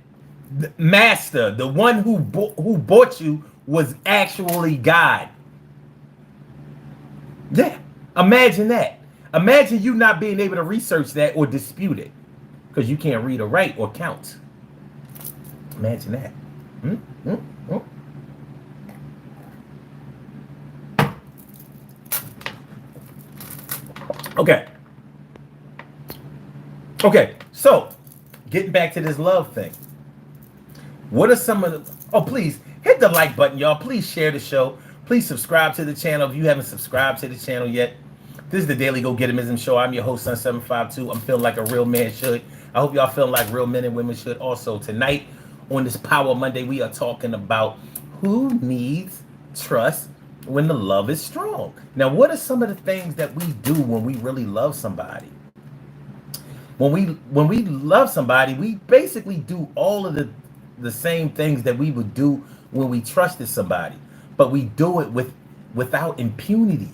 the master, the one who bought you was actually God. Yeah, imagine that. Imagine you not being able to research that or dispute it because you can't read or write or count. Imagine that. Okay, so getting back to this love thing. What are some of the... Oh, please hit the like button, y'all. Please share the show. Please subscribe to the channel if you haven't subscribed to the channel yet. This is the Daily Go Getimism Show. I'm your host, Sun752. I'm feeling like a real man should. I hope y'all feeling like real men and women should also. Tonight, on this Power Monday, we are talking about who needs trust when the love is strong. Now, what are some of the things that we do when we really love somebody? When we love somebody, we basically do all of the the same things that we would do when we trusted somebody, but we do it without impunity.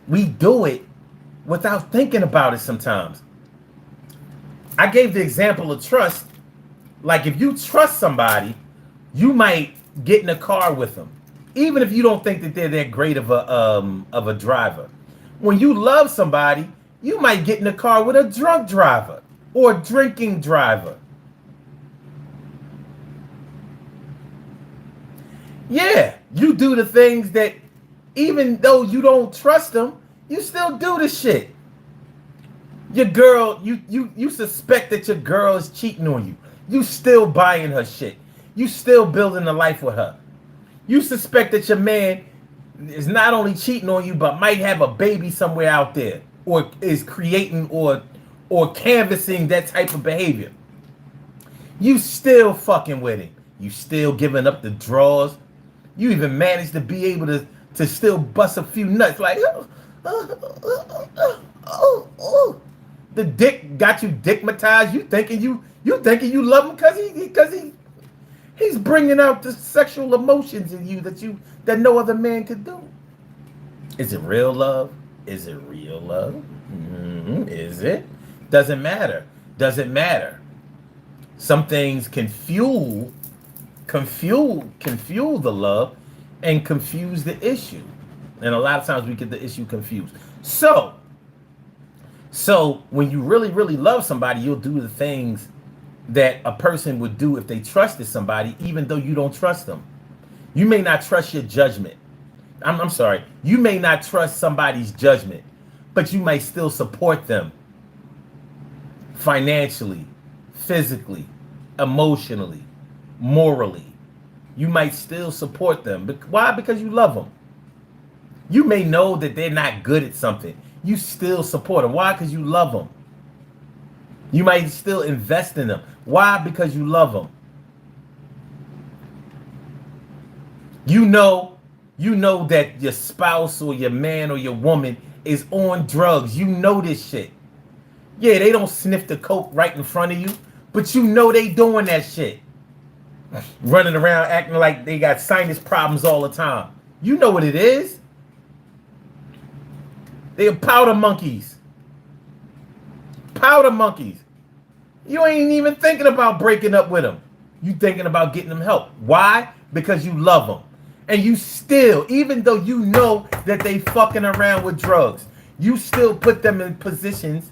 We do it without thinking about it sometimes. I gave the example of trust. Like if you trust somebody, you might get in a car with them, even if you don't think that they're that great of a driver. When you love somebody, you might get in a car with a drunk driver or a drinking driver. Yeah, you do the things that even though you don't trust them, you still do the shit. Your girl, you suspect that your girl is cheating on you. You still buying her shit. You still building a life with her. You suspect that your man is not only cheating on you, but might have a baby somewhere out there, or is creating or canvassing that type of behavior. You still fucking with him. You still giving up the draws. You even managed to be able to still bust a few nuts. Like, the dick got you dickmatized. You thinking you love him because he's bringing out the sexual emotions in you that no other man could do. Is it real love? Is it real love? Is it? Doesn't matter. Doesn't matter. Some things can fuel the love and confuse the issue. And a lot of times we get the issue confused. So when you really, really love somebody, you'll do the things that a person would do if they trusted somebody, even though you don't trust them. You may not trust your judgment. I'm sorry. You may not trust somebody's judgment, but you might still support them financially, physically, emotionally, morally. You might still support them. Why? Because you love them. You may know that they're not good at something. You still support them. Why? Because you love them. You might still invest in them. Why? Because you love them. You know that your spouse or your man or your woman is on drugs. You know this shit. Yeah, they don't sniff the coke right in front of you, but you know they doing that shit. Running around acting like they got sinus problems all the time. You know what it is. They are powder monkeys. Powder monkeys. You ain't even thinking about breaking up with them. You thinking about getting them help. Why? Because you love them. And you still, even though you know that they fucking around with drugs, you still put them in positions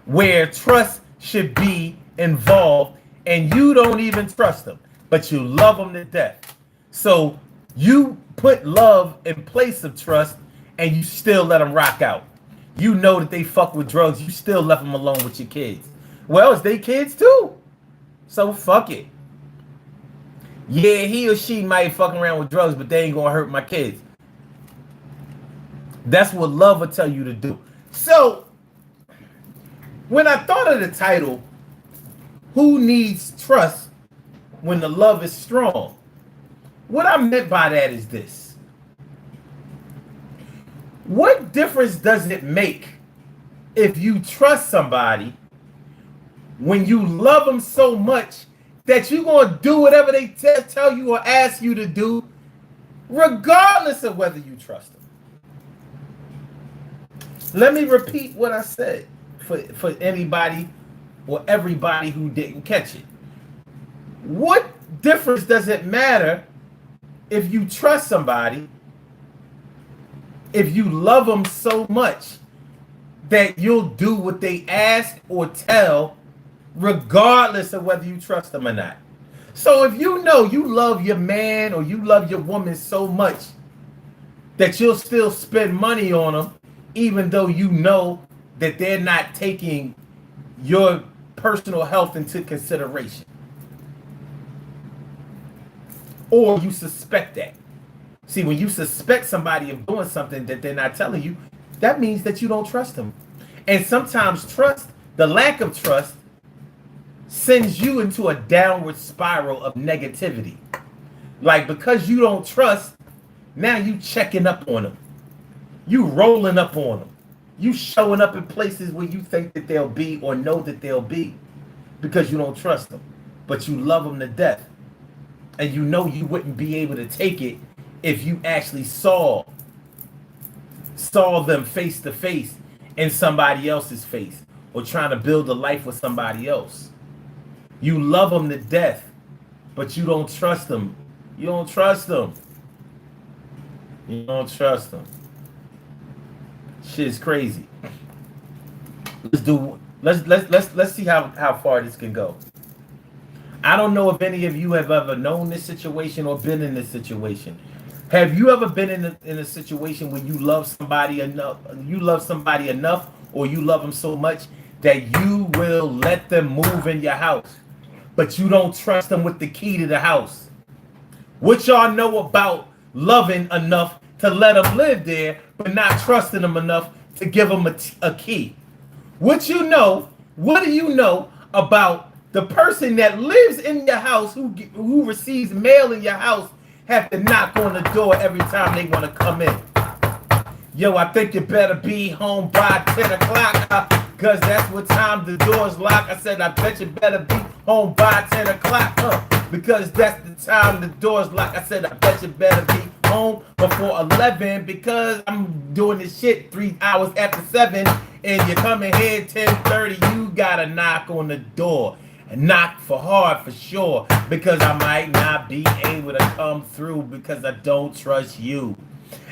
where trust should be involved, and you don't even trust them, but you love them to death. So you put love in place of trust, and you still let them rock out. You know that they fuck with drugs. You still left them alone with your kids. Well, it's their kids too. So fuck it. Yeah, he or she might fuck around with drugs, but they ain't gonna hurt my kids. That's what love will tell you to do. So when I thought of the title, Who Needs Trust When the Love is Strong? What I meant by that is this. What difference does it make if you trust somebody when you love them so much that you're going to do whatever they tell you or ask you to do, regardless of whether you trust them? Let me repeat what I said for anybody or everybody who didn't catch it. What difference does it matter if you trust somebody, if you love them so much that you'll do what they ask or tell, regardless of whether you trust them or not? So if you know you love your man or you love your woman so much that you'll still spend money on them, even though you know that they're not taking your personal health into consideration, or you suspect that. See, when you suspect somebody of doing something that they're not telling you, that means that you don't trust them. And sometimes trust, the lack of trust, sends you into a downward spiral of negativity. Like, because you don't trust, now you checking up on them. You rolling up on them. You showing up in places where you think that they'll be or know that they'll be because you don't trust them. but you love them to death. And you know you wouldn't be able to take it if you actually saw them face to face in somebody else's face, or trying to build a life with somebody else. You love them to death, but you don't trust them. You don't trust them. You don't trust them. Shit's crazy. Let's see how far this can go. I don't know if any of you have ever known this situation or been in this situation. Have you ever been in a situation where you love somebody enough, or you love them so much that you will let them move in your house, but you don't trust them with the key to the house? What y'all know about loving enough to let them live there, but not trusting them enough to give them a key? What do you know about the person that lives in your house, who receives mail in your house, have to knock on the door every time they want to come in? Yo, I think you better be home by 10 o'clock, because that's what time the door's locked. I said, I bet you better be home by 10 o'clock, because that's the time the door's locked. I said, I bet you better be home before 11, because I'm doing this shit 3 hours after 7, and you're coming here 10:30. You gotta knock on the door. Knock for hard, for sure, because I might not be able to come through because I don't trust you.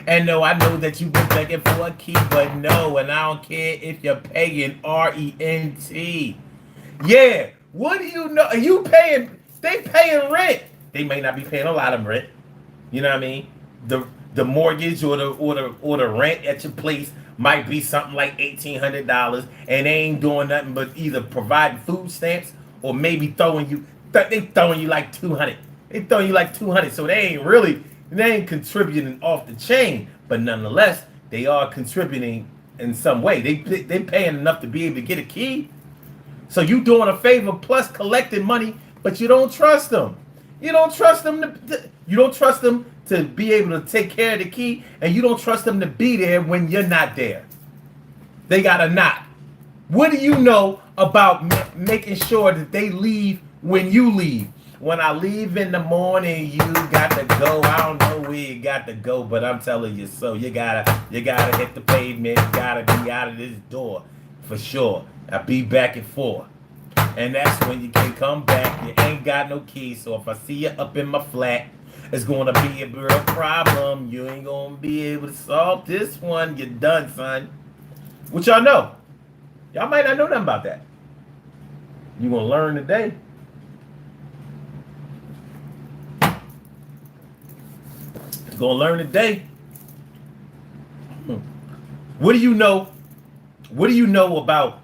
And no, I know that you've been begging for a key, but no, and I don't care if you're paying RENT. Yeah, what do you know? Are you paying? They paying rent. They may not be paying a lot of rent. You know what I mean? The mortgage or the rent at your place might be something like $1,800, and they ain't doing nothing but either providing food stamps or maybe throwing you like 200. They throwing you like 200, so they ain't contributing off the chain, but nonetheless, they are contributing in some way. They paying enough to be able to get a key. So you doing a favor plus collecting money, but you don't trust them. You don't trust them to be able to take care of the key, and you don't trust them to be there when you're not there. They gotta knock. What do you know about making sure that they leave when you leave? When I leave in the morning, you got to go. I don't know where you got to go, but I'm telling you so. You gotta hit the pavement. You gotta be out of this door for sure. I'll be back at 4. And that's when you can come back. You ain't got no key, so if I see you up in my flat, it's gonna be a real problem. You ain't gonna be able to solve this one. You're done, son. What y'all know? Y'all might not know nothing about that. You're gonna learn today. You're gonna learn today. What do you know? What do you know about?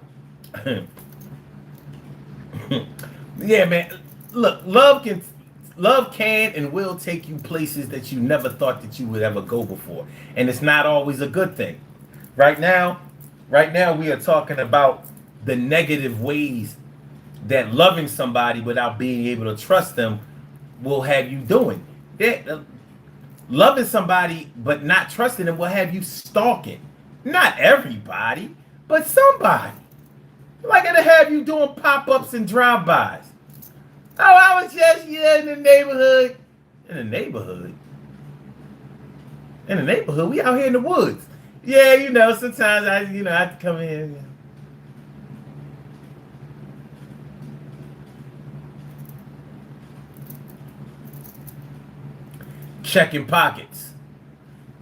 Yeah, man. Look, love can and will take you places that you never thought that you would ever go before, and it's not always a good thing. Right now, we are talking about the negative ways that loving somebody without being able to trust them will have you doing. Loving somebody but not trusting them will have you stalking. Not everybody, but somebody. Like it'll have you doing pop-ups and drive-bys. Oh, I was just in the neighborhood. In the neighborhood? We out here in the woods. Yeah, sometimes I have to come in. Checking pockets,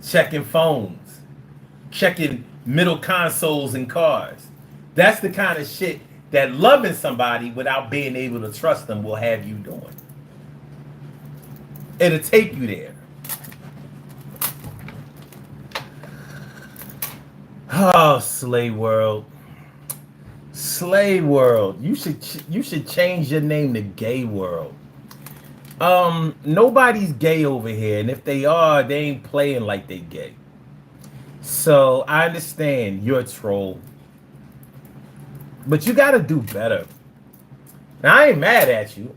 checking phones, checking middle consoles in cars. That's the kind of shit that loving somebody without being able to trust them will have you doing. It'll take you there. Oh, Slay World. Slay World. You should change your name to Gay World. Nobody's gay over here, and if they are, they ain't playing like they gay. So I understand you're a troll, but you gotta do better. Now, I ain't mad at you.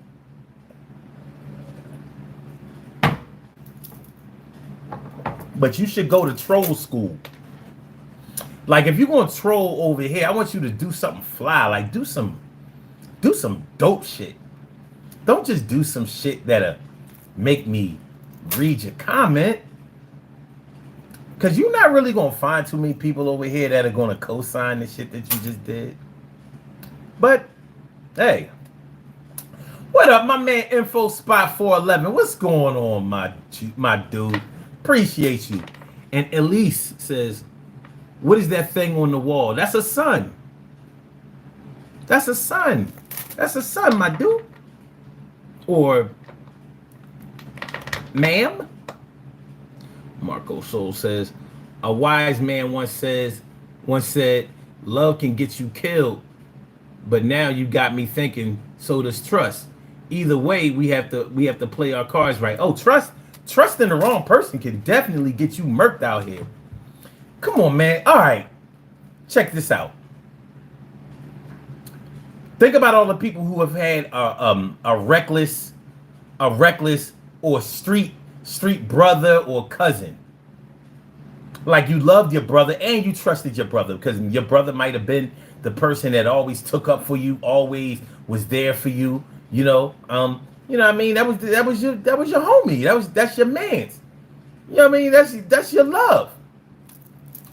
But you should go to troll school. Like, if you're gonna troll over here, I want you to do something fly. Like, do some dope shit. Don't just do some shit that'll make me read your comment. Because you're not really going to find too many people over here that are going to co-sign the shit that you just did. But, hey. What up, my man Info Spot 411? What's going on, my dude? Appreciate you. And Elise says, what is that thing on the wall? That's a sun. That's a sun. That's a sun, my dude. Or, ma'am? Marco Soul says, a wise man once said, love can get you killed, but now you got me thinking, so does trust. Either way, we have to play our cards right. Oh, trusting the wrong person can definitely get you murked out here. Come on, man. All right, check this out. Think about all the people who have had a reckless or street brother or cousin. Like you loved your brother and you trusted your brother because your brother might have been the person that always took up for you, always was there for you. You know what I mean? That was your homie. That's your man's. You know what I mean? That's your love.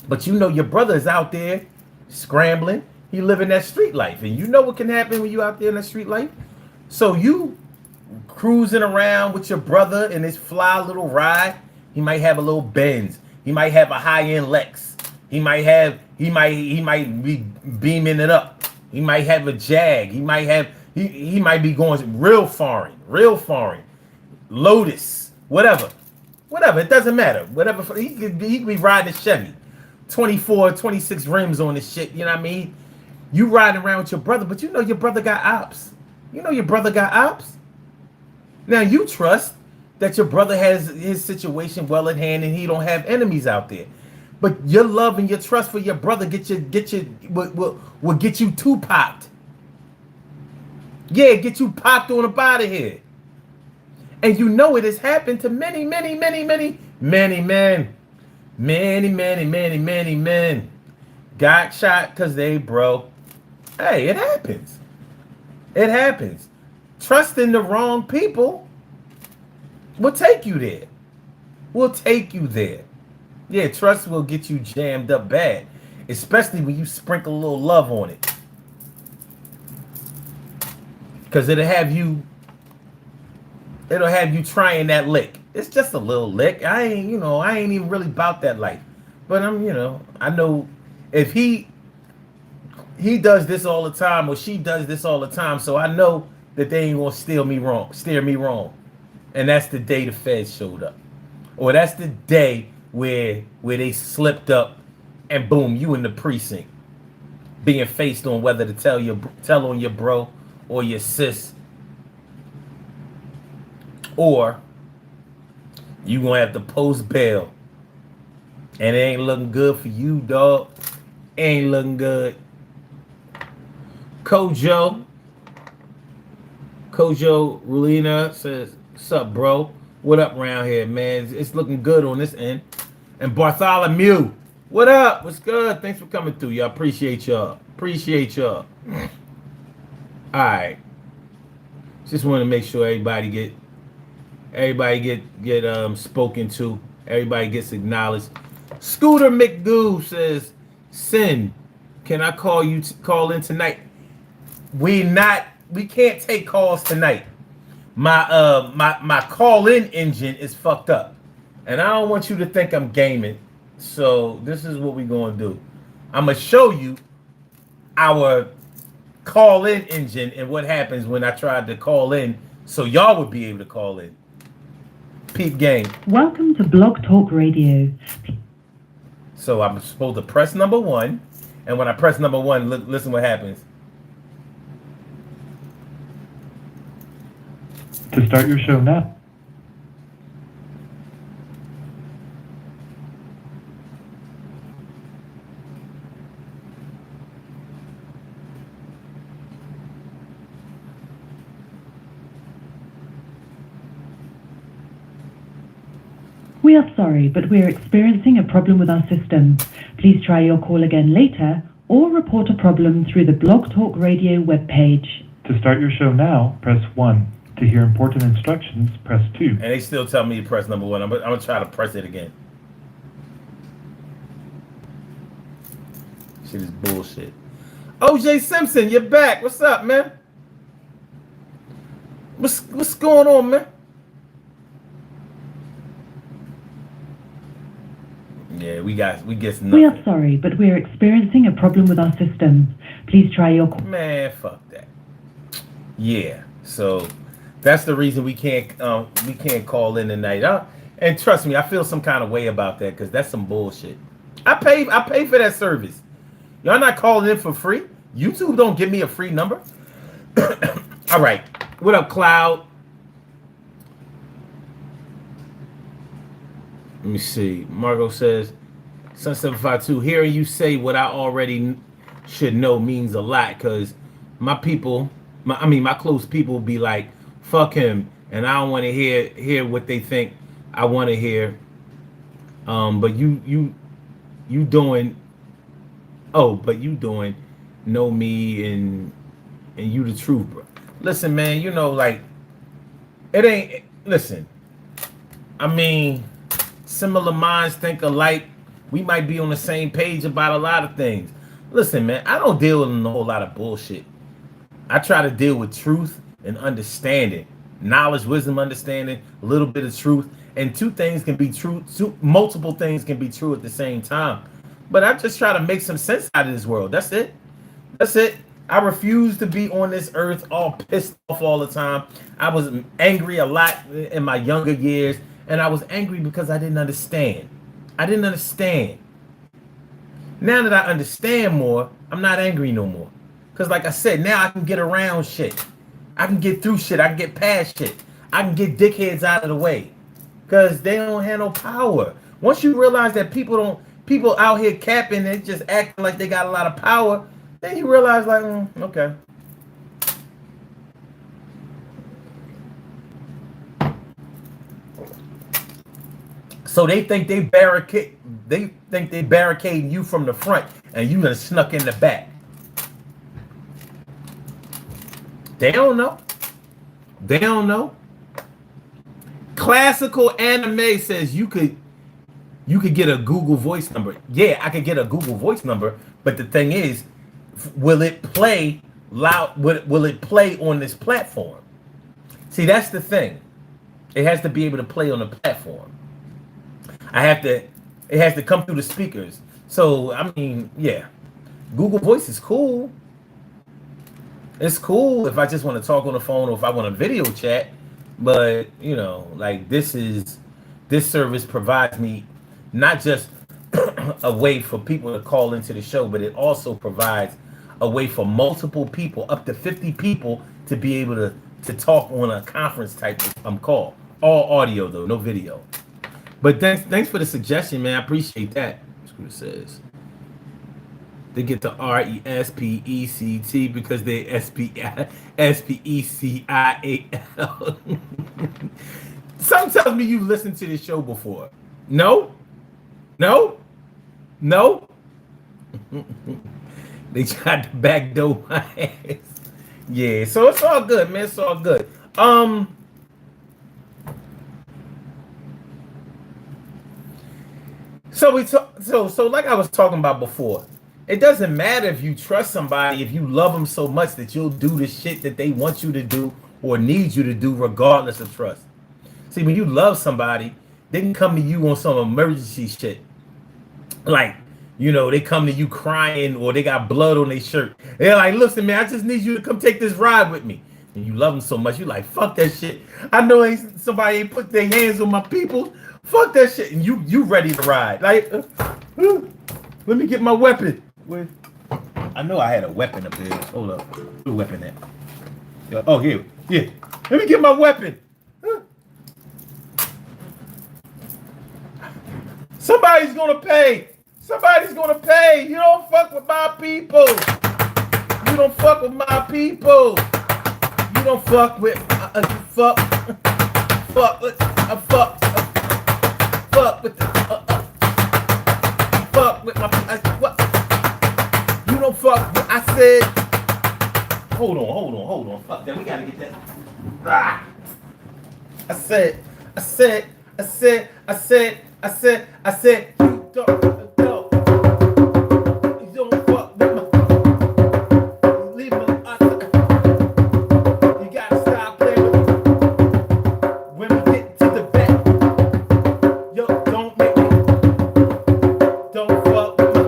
But you know your brother is out there scrambling. He living that street life, and you know what can happen when you out there in that street life. So you cruising around with your brother in his fly little ride. He might have a little Benz. He might have a high-end Lex. He might be beaming it up. He might have a Jag. He might be going real foreign. Lotus, whatever. It doesn't matter. Whatever. He could be riding a Chevy. 24, 26 rims on this shit. You know what I mean? You riding around with your brother, but you know your brother got ops. Now you trust that your brother has his situation well at hand and he don't have enemies out there. But your love and your trust for your brother will get you too popped. Yeah, get you popped on up out of here. And you know it has happened to many men. Many men got shot because they broke. Hey, it happens. Trusting the wrong people will take you there. Yeah, trust will get you jammed up bad, especially when you sprinkle a little love on it. Because it'll have you trying that lick. It's just a little lick. I ain't even really about that life. But I know if he does this all the time or she does this all the time, so I know that they ain't gonna steer me wrong. And that's the day the feds showed up. Or that's the day where they slipped up and boom, you in the precinct. Being faced on whether to tell on your bro or your sis. Or you gonna have to post bail. And it ain't looking good for you, dog. Ain't looking good. Kojo Rulina says, "What's up, bro? What up around here, man? It's looking good on this end." And Bartholomew, what up? What's good? Thanks for coming through, y'all. Appreciate y'all. All right. Just want to make sure everybody get spoken to. Everybody gets acknowledged. Scooter McDoo says, "Sin, can I call in tonight?" We can't take calls tonight. My call-in engine is fucked up. And I don't want you to think I'm gaming. So this is what we're gonna do. I'm gonna show you our call-in engine and what happens when I tried to call in so y'all would be able to call in. Peep game. Welcome to Blog Talk Radio. So I'm supposed to press number 1. And when I press number 1, listen what happens. To start your show now. We are sorry, but we are experiencing a problem with our system. Please try your call again later or report a problem through the Blog Talk Radio webpage. To start your show now, press 1. To hear important instructions, press 2. And they still tell me to press number 1. I'm gonna try to press it again. Shit is bullshit. OJ Simpson, you're back. What's up, man? What's going on, man? Yeah, we get nothing. We are sorry, but we are experiencing a problem with our system. Please try your call. Man, fuck that. Yeah, so that's the reason we can't call in tonight. And trust me, I feel some kind of way about that because that's some bullshit. I pay for that service. Y'all not calling in for free? YouTube don't give me a free number. All right. What up, Cloud? Let me see. Margot says, Sun 752, hearing you say what I already should know means a lot because my people, my close people be like, fuck him, and I don't want to hear what they think I want to hear. But you doing know me and you the truth, bro. Listen, man, you know, like, it ain't, listen, I mean, similar minds think alike. We might be on the same page about a lot of things. Listen, man, I don't deal with a whole lot of bullshit. I try to deal with truth and understanding. Knowledge, wisdom, understanding, a little bit of truth. And two things can be true, multiple things can be true at the same time. But I just try to make some sense out of this world. That's it. That's it. I refuse to be on this earth all pissed off all the time. I was angry a lot in my younger years, and I was angry because I didn't understand. I didn't understand. Now that I understand more, I'm not angry no more. Because like I said, now I can get around shit. I can get through shit. I can get past shit. I can get dickheads out of the way. Because they don't have no power. Once you realize that people out here capping and just acting like they got a lot of power, then you realize, like, okay. So they think they barricading you from the front, and you done snuck in the back. They don't know. They don't know. Classical Anime says you could get a Google Voice number. Yeah, I could get a Google Voice number, but the thing is, will it play loud? Will it play on this platform? See, that's the thing. It has to be able to play on the platform. It has to come through the speakers. So, I mean, yeah. Google Voice is cool. It's cool if I just want to talk on the phone or if I want a video chat. But, you know, like this service provides me not just a way for people to call into the show, but it also provides a way for multiple people, up to 50 people, to be able to talk on a conference type call. All audio though, no video. But thanks for the suggestion, man. I appreciate that. That's what it says. They get the RESPECT because they SPECIAL. Something tells me you've listened to this show before. No? They tried to backdoor my ass. Yeah, so it's all good, man. It's all good. So like I was talking about before, it doesn't matter if you trust somebody, if you love them so much that you'll do the shit that they want you to do or need you to do regardless of trust. See, when you love somebody, they can come to you on some emergency shit. Like, you know, they come to you crying or they got blood on their shirt. They're like, listen, man, I just need you to come take this ride with me. And you love them so much, you're like, fuck that shit. I know somebody ain't put their hands on my people. Fuck that shit. And you ready to ride. Like, let me get my weapon. I know I had a weapon up there. Hold up. Where's the weapon at? Oh, here. Yeah. Let me get my weapon. Somebody's gonna pay. Somebody's gonna pay. You don't fuck with my people. You don't fuck with my people. You don't fuck with fuck with what? You don't fuck with, I said. Hold on. Fuck that. We gotta get that. I said, I said, I said, I said, I said, I said, you don't, no, you don't fuck with my, leave me, you gotta stop playing with me. When we get to the back, yo, don't make me, don't fuck with me.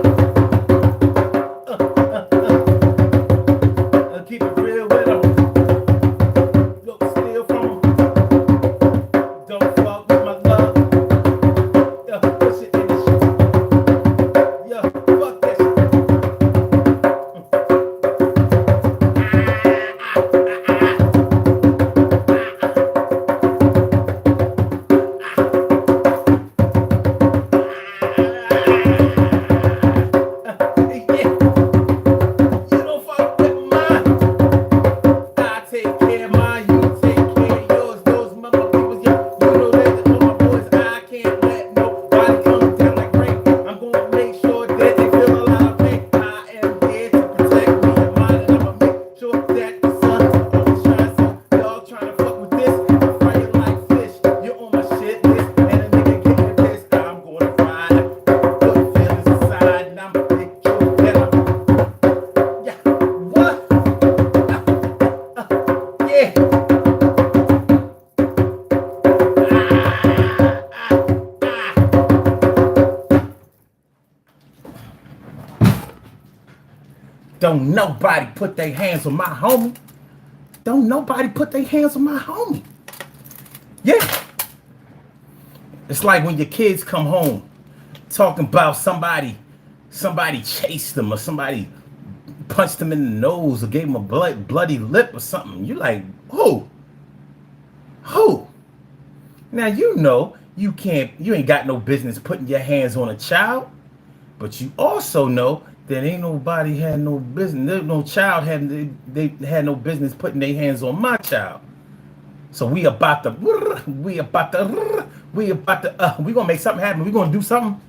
Keep it real with them. Look, steal from them. Don't fuck with my love. Yo, push it in the shit. Yo, fuck that shit. Yeah, you don't fuck with mine. I take care of mine, you take care of yours. Those mother peoples, yeah, you know that all my boys. I can't let nobody come down like rain. I'm gonna make sure that they feel a lot of pain. I am here to protect me and mine, and I'ma make sure that the sun always shines. So y'all trying to fuck with this, I fry you like fish. You're on my shit list, and a nigga getting pissed. I'm gonna ride, put feelings aside, and I'ma make sure that I'm, yeah, what? Yeah. Don't nobody put their hands on my homie. Don't nobody put their hands on my homie. Yeah. It's like when your kids come home talking about somebody chased them or somebody punched them in the nose or gave them a bloody lip or something. You like, who? Who? Now you know you ain't got no business putting your hands on a child, but you also know that ain't nobody had no business, no child they had no business putting their hands on my child. So we gonna make something happen. We gonna do something.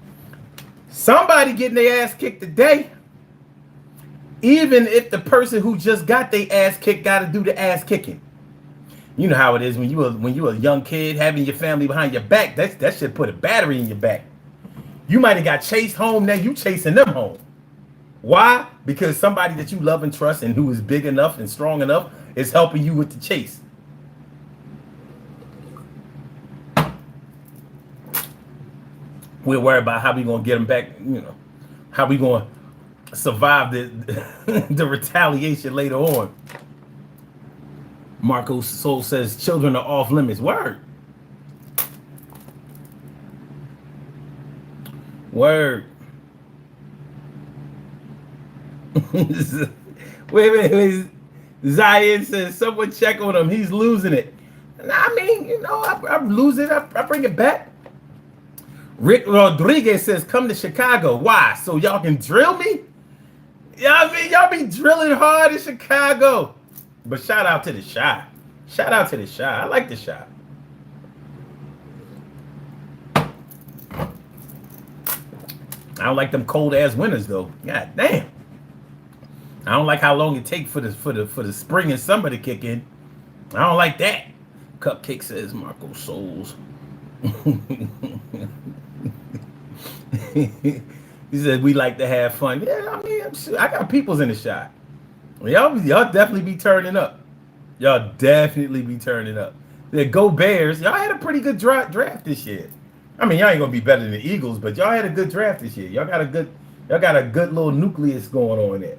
Somebody getting their ass kicked today. Even if the person who just got their ass kicked got to do the ass kicking. You know how it is when you a young kid having your family behind your back. That shit put a battery in your back. You might have got chased home. Now you chasing them home. Why? Because somebody that you love and trust and who is big enough and strong enough is helping you with the chase. We're worried about how we gonna get them back. You know, how we gonna survive the retaliation later on. Marco's Soul says children are off limits. Word. Word. wait. Zion says someone check on him. He's losing it. I mean, you know, I lose it. I bring it back. Rick Rodriguez says, come to Chicago. Why? So y'all can drill me? Yeah, I mean, y'all be drilling hard in Chicago. But shout out to the Shy. Shout out to the Shy. I like the Shy. I don't like them cold ass winters though. God damn. I don't like how long it takes for the spring and summer to kick in. I don't like that. Cupcake says Marco Souls. He said we like to have fun. Yeah, I mean, I got peoples in the shot. Y'all definitely be turning up. Y'all definitely be turning up. Yeah, go Bears. Y'all had a pretty good draft this year. I mean, y'all ain't gonna be better than the Eagles, but y'all had a good draft this year. Y'all got a good little nucleus going on there.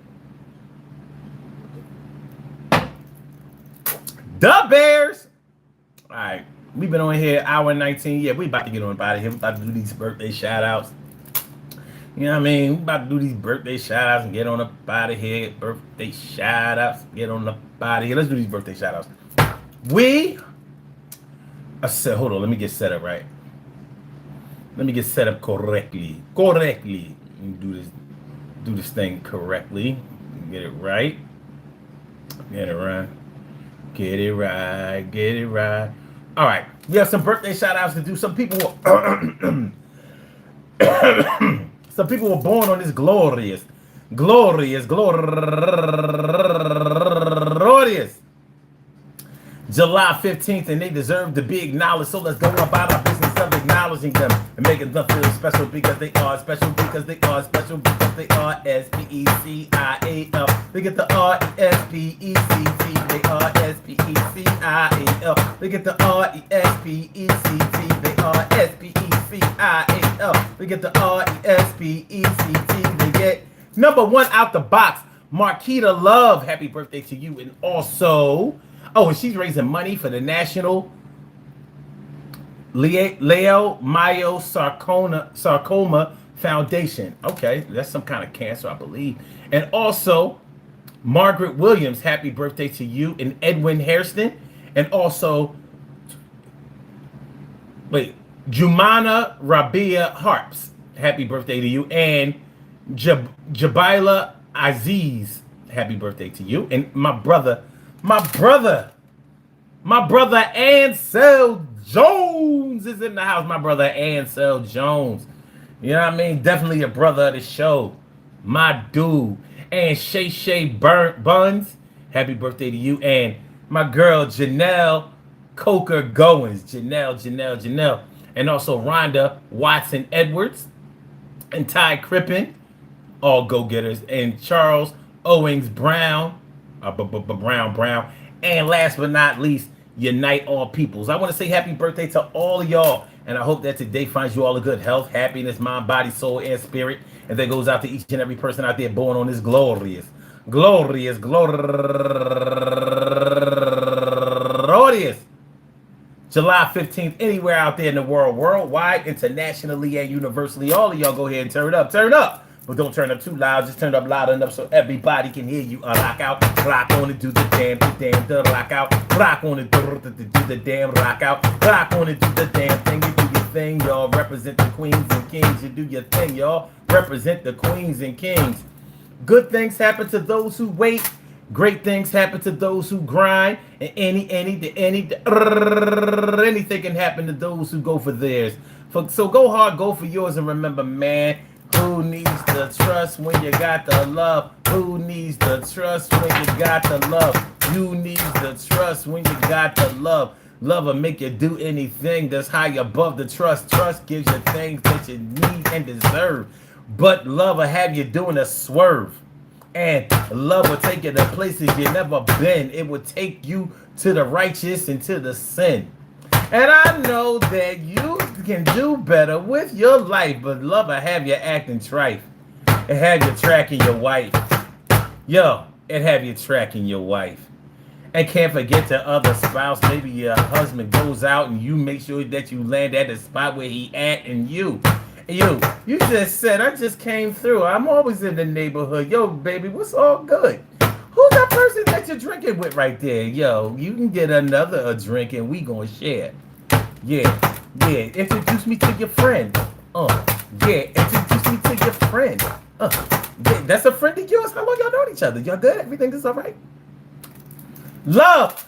The Bears. All right, we've been on here hour and 19. Yeah, we about to get on out of here. We about to do these birthday shout outs. You know what I mean? We about to do these birthday shout outs and get on up out of here. Birthday shout outs, get on up out of here. Let's do these birthday shout outs. I said, hold on, let me get set up right. Let me get set up correctly. Let me do this thing correctly. Get it right. Get it right. All right. We have some birthday shout outs to do. Some people were some people were born on this glorious July 15th, and they deserve to be acknowledged. So let's go about our business of acknowledging them and making them feel special because they are special because they are special because they are Special. They get the RESPECT. They are SPECIAL. They get the RESPECT. They are SPECIAL. They get the RESPECT. They get number one out the box. Marquita Love, happy birthday to you. And also, and she's raising money for the National Leo Mayo Sarcoma Foundation. Okay, that's some kind of cancer, I believe. And also, Margaret Williams, happy birthday to you. And Edwin Hairston. And also, Jumana Rabia Harps, happy birthday to you. And Jabila Aziz, happy birthday to you. And my brother Ansel Jones is in the house. My brother Ansel Jones. You know what I mean? Definitely a brother of the show. My dude. And Shay Buns, happy birthday to you. And my girl Janelle Coker Goins. Janelle. And also Rhonda Watson Edwards. And Ty Crippen. All go-getters. And Charles Owings Brown. Brown. And last but not least, Unite All Peoples. I want to say happy birthday to all of y'all. And I hope that today finds you all a good health, happiness, mind, body, soul, and spirit. And that goes out to each and every person out there born on this glorious July 15th, anywhere out there in the world, worldwide, internationally, and universally. All of y'all go ahead and turn up. But don't turn up too loud. Just turn up loud enough so everybody can hear you. Rock out, rock on it, do the damn, rock out. Rock on it, do the damn, rock out. Rock on it, do the damn thing. You do your thing, y'all. Represent the queens and kings. You do your thing, y'all. Represent the queens and kings. Good things happen to those who wait. Great things happen to those who grind. And anything can happen to those who go for theirs. So go hard, go for yours, and remember, man. Who needs the trust when you got the love? Who needs the trust when you got the love? You need the trust when you got the love. Love will make you do anything that's high above the trust. Trust gives you things that you need and deserve. But love will have you doing a swerve. And love will take you to places you've never been. It will take you to the righteous and to the sin. And I know that you can do better with your life, but love will have you acting trife. It have you tracking your wife. It have you tracking your wife. And can't forget the other spouse. Maybe your husband goes out and you make sure that you land at the spot where he at, and you just said, I just came through. I'm always in the neighborhood. Yo, baby, what's all good? Who's that person that you're drinking with right there? Yo, you can get another drink and we gonna share. Yeah. Introduce me to your friend. Introduce me to your friend. Yeah, that's a friend of yours. How long y'all know each other? Y'all good? Everything is all right? Love.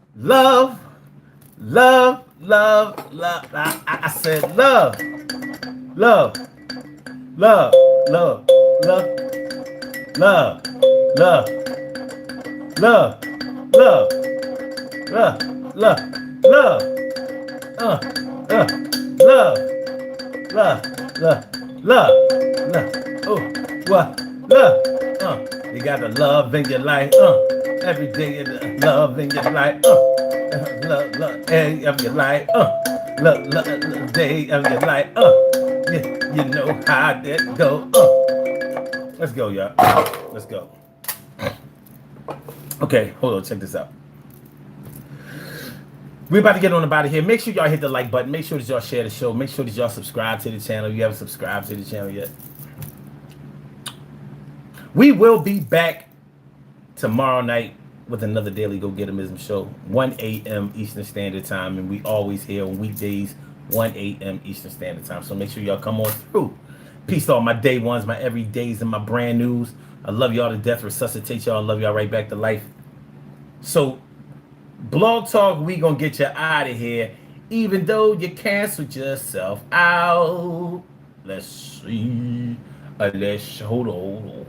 I said love. Love. You got the love in your life. Every day the love in your life. Love day of your life. Love day of your life. You know how that go. Let's go, y'all. Let's go. Okay, hold on. Check this out. We're about to get on about it here. Make sure y'all hit the like button. Make sure that y'all share the show. Make sure that y'all subscribe to the channel if you haven't subscribed to the channel yet. We will be back tomorrow night with another Daily Go Getterism show, 1 a.m. Eastern Standard Time, and we always here on weekdays, 1 a.m. Eastern Standard Time. So make sure y'all come on through. Peace to all my day ones, my everydays, and my brand news. I love y'all to death. Resuscitate y'all. I love y'all right back to life. So, Blog Talk, we gonna get you out of here, even though you canceled yourself out. Let's see. Hold on.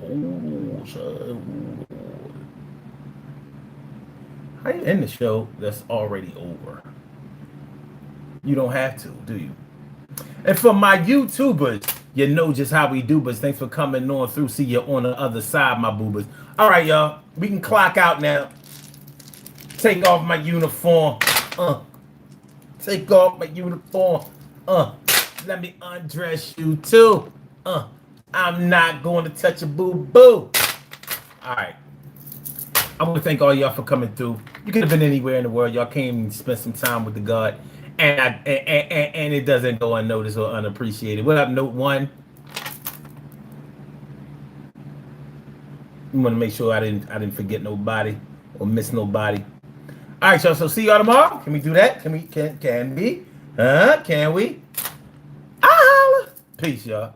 How you end the show that's already over? You don't have to, do you? And for my YouTubers, you know just how we do, but thanks for coming on through. See you on the other side, my boobers. All right, y'all. We can clock out now. Take off my uniform. Take off my uniform. Let me undress you too. I'm not going to touch a boo-boo. All right. I want to thank all y'all for coming through. You could have been anywhere in the world. Y'all came and spent some time with the God. And it doesn't go unnoticed or unappreciated. What up, Note 1? You want to make sure I didn't forget nobody or miss nobody. All right, y'all. So see y'all tomorrow. Can we do that? Can we? Can we? Can we? Peace, y'all.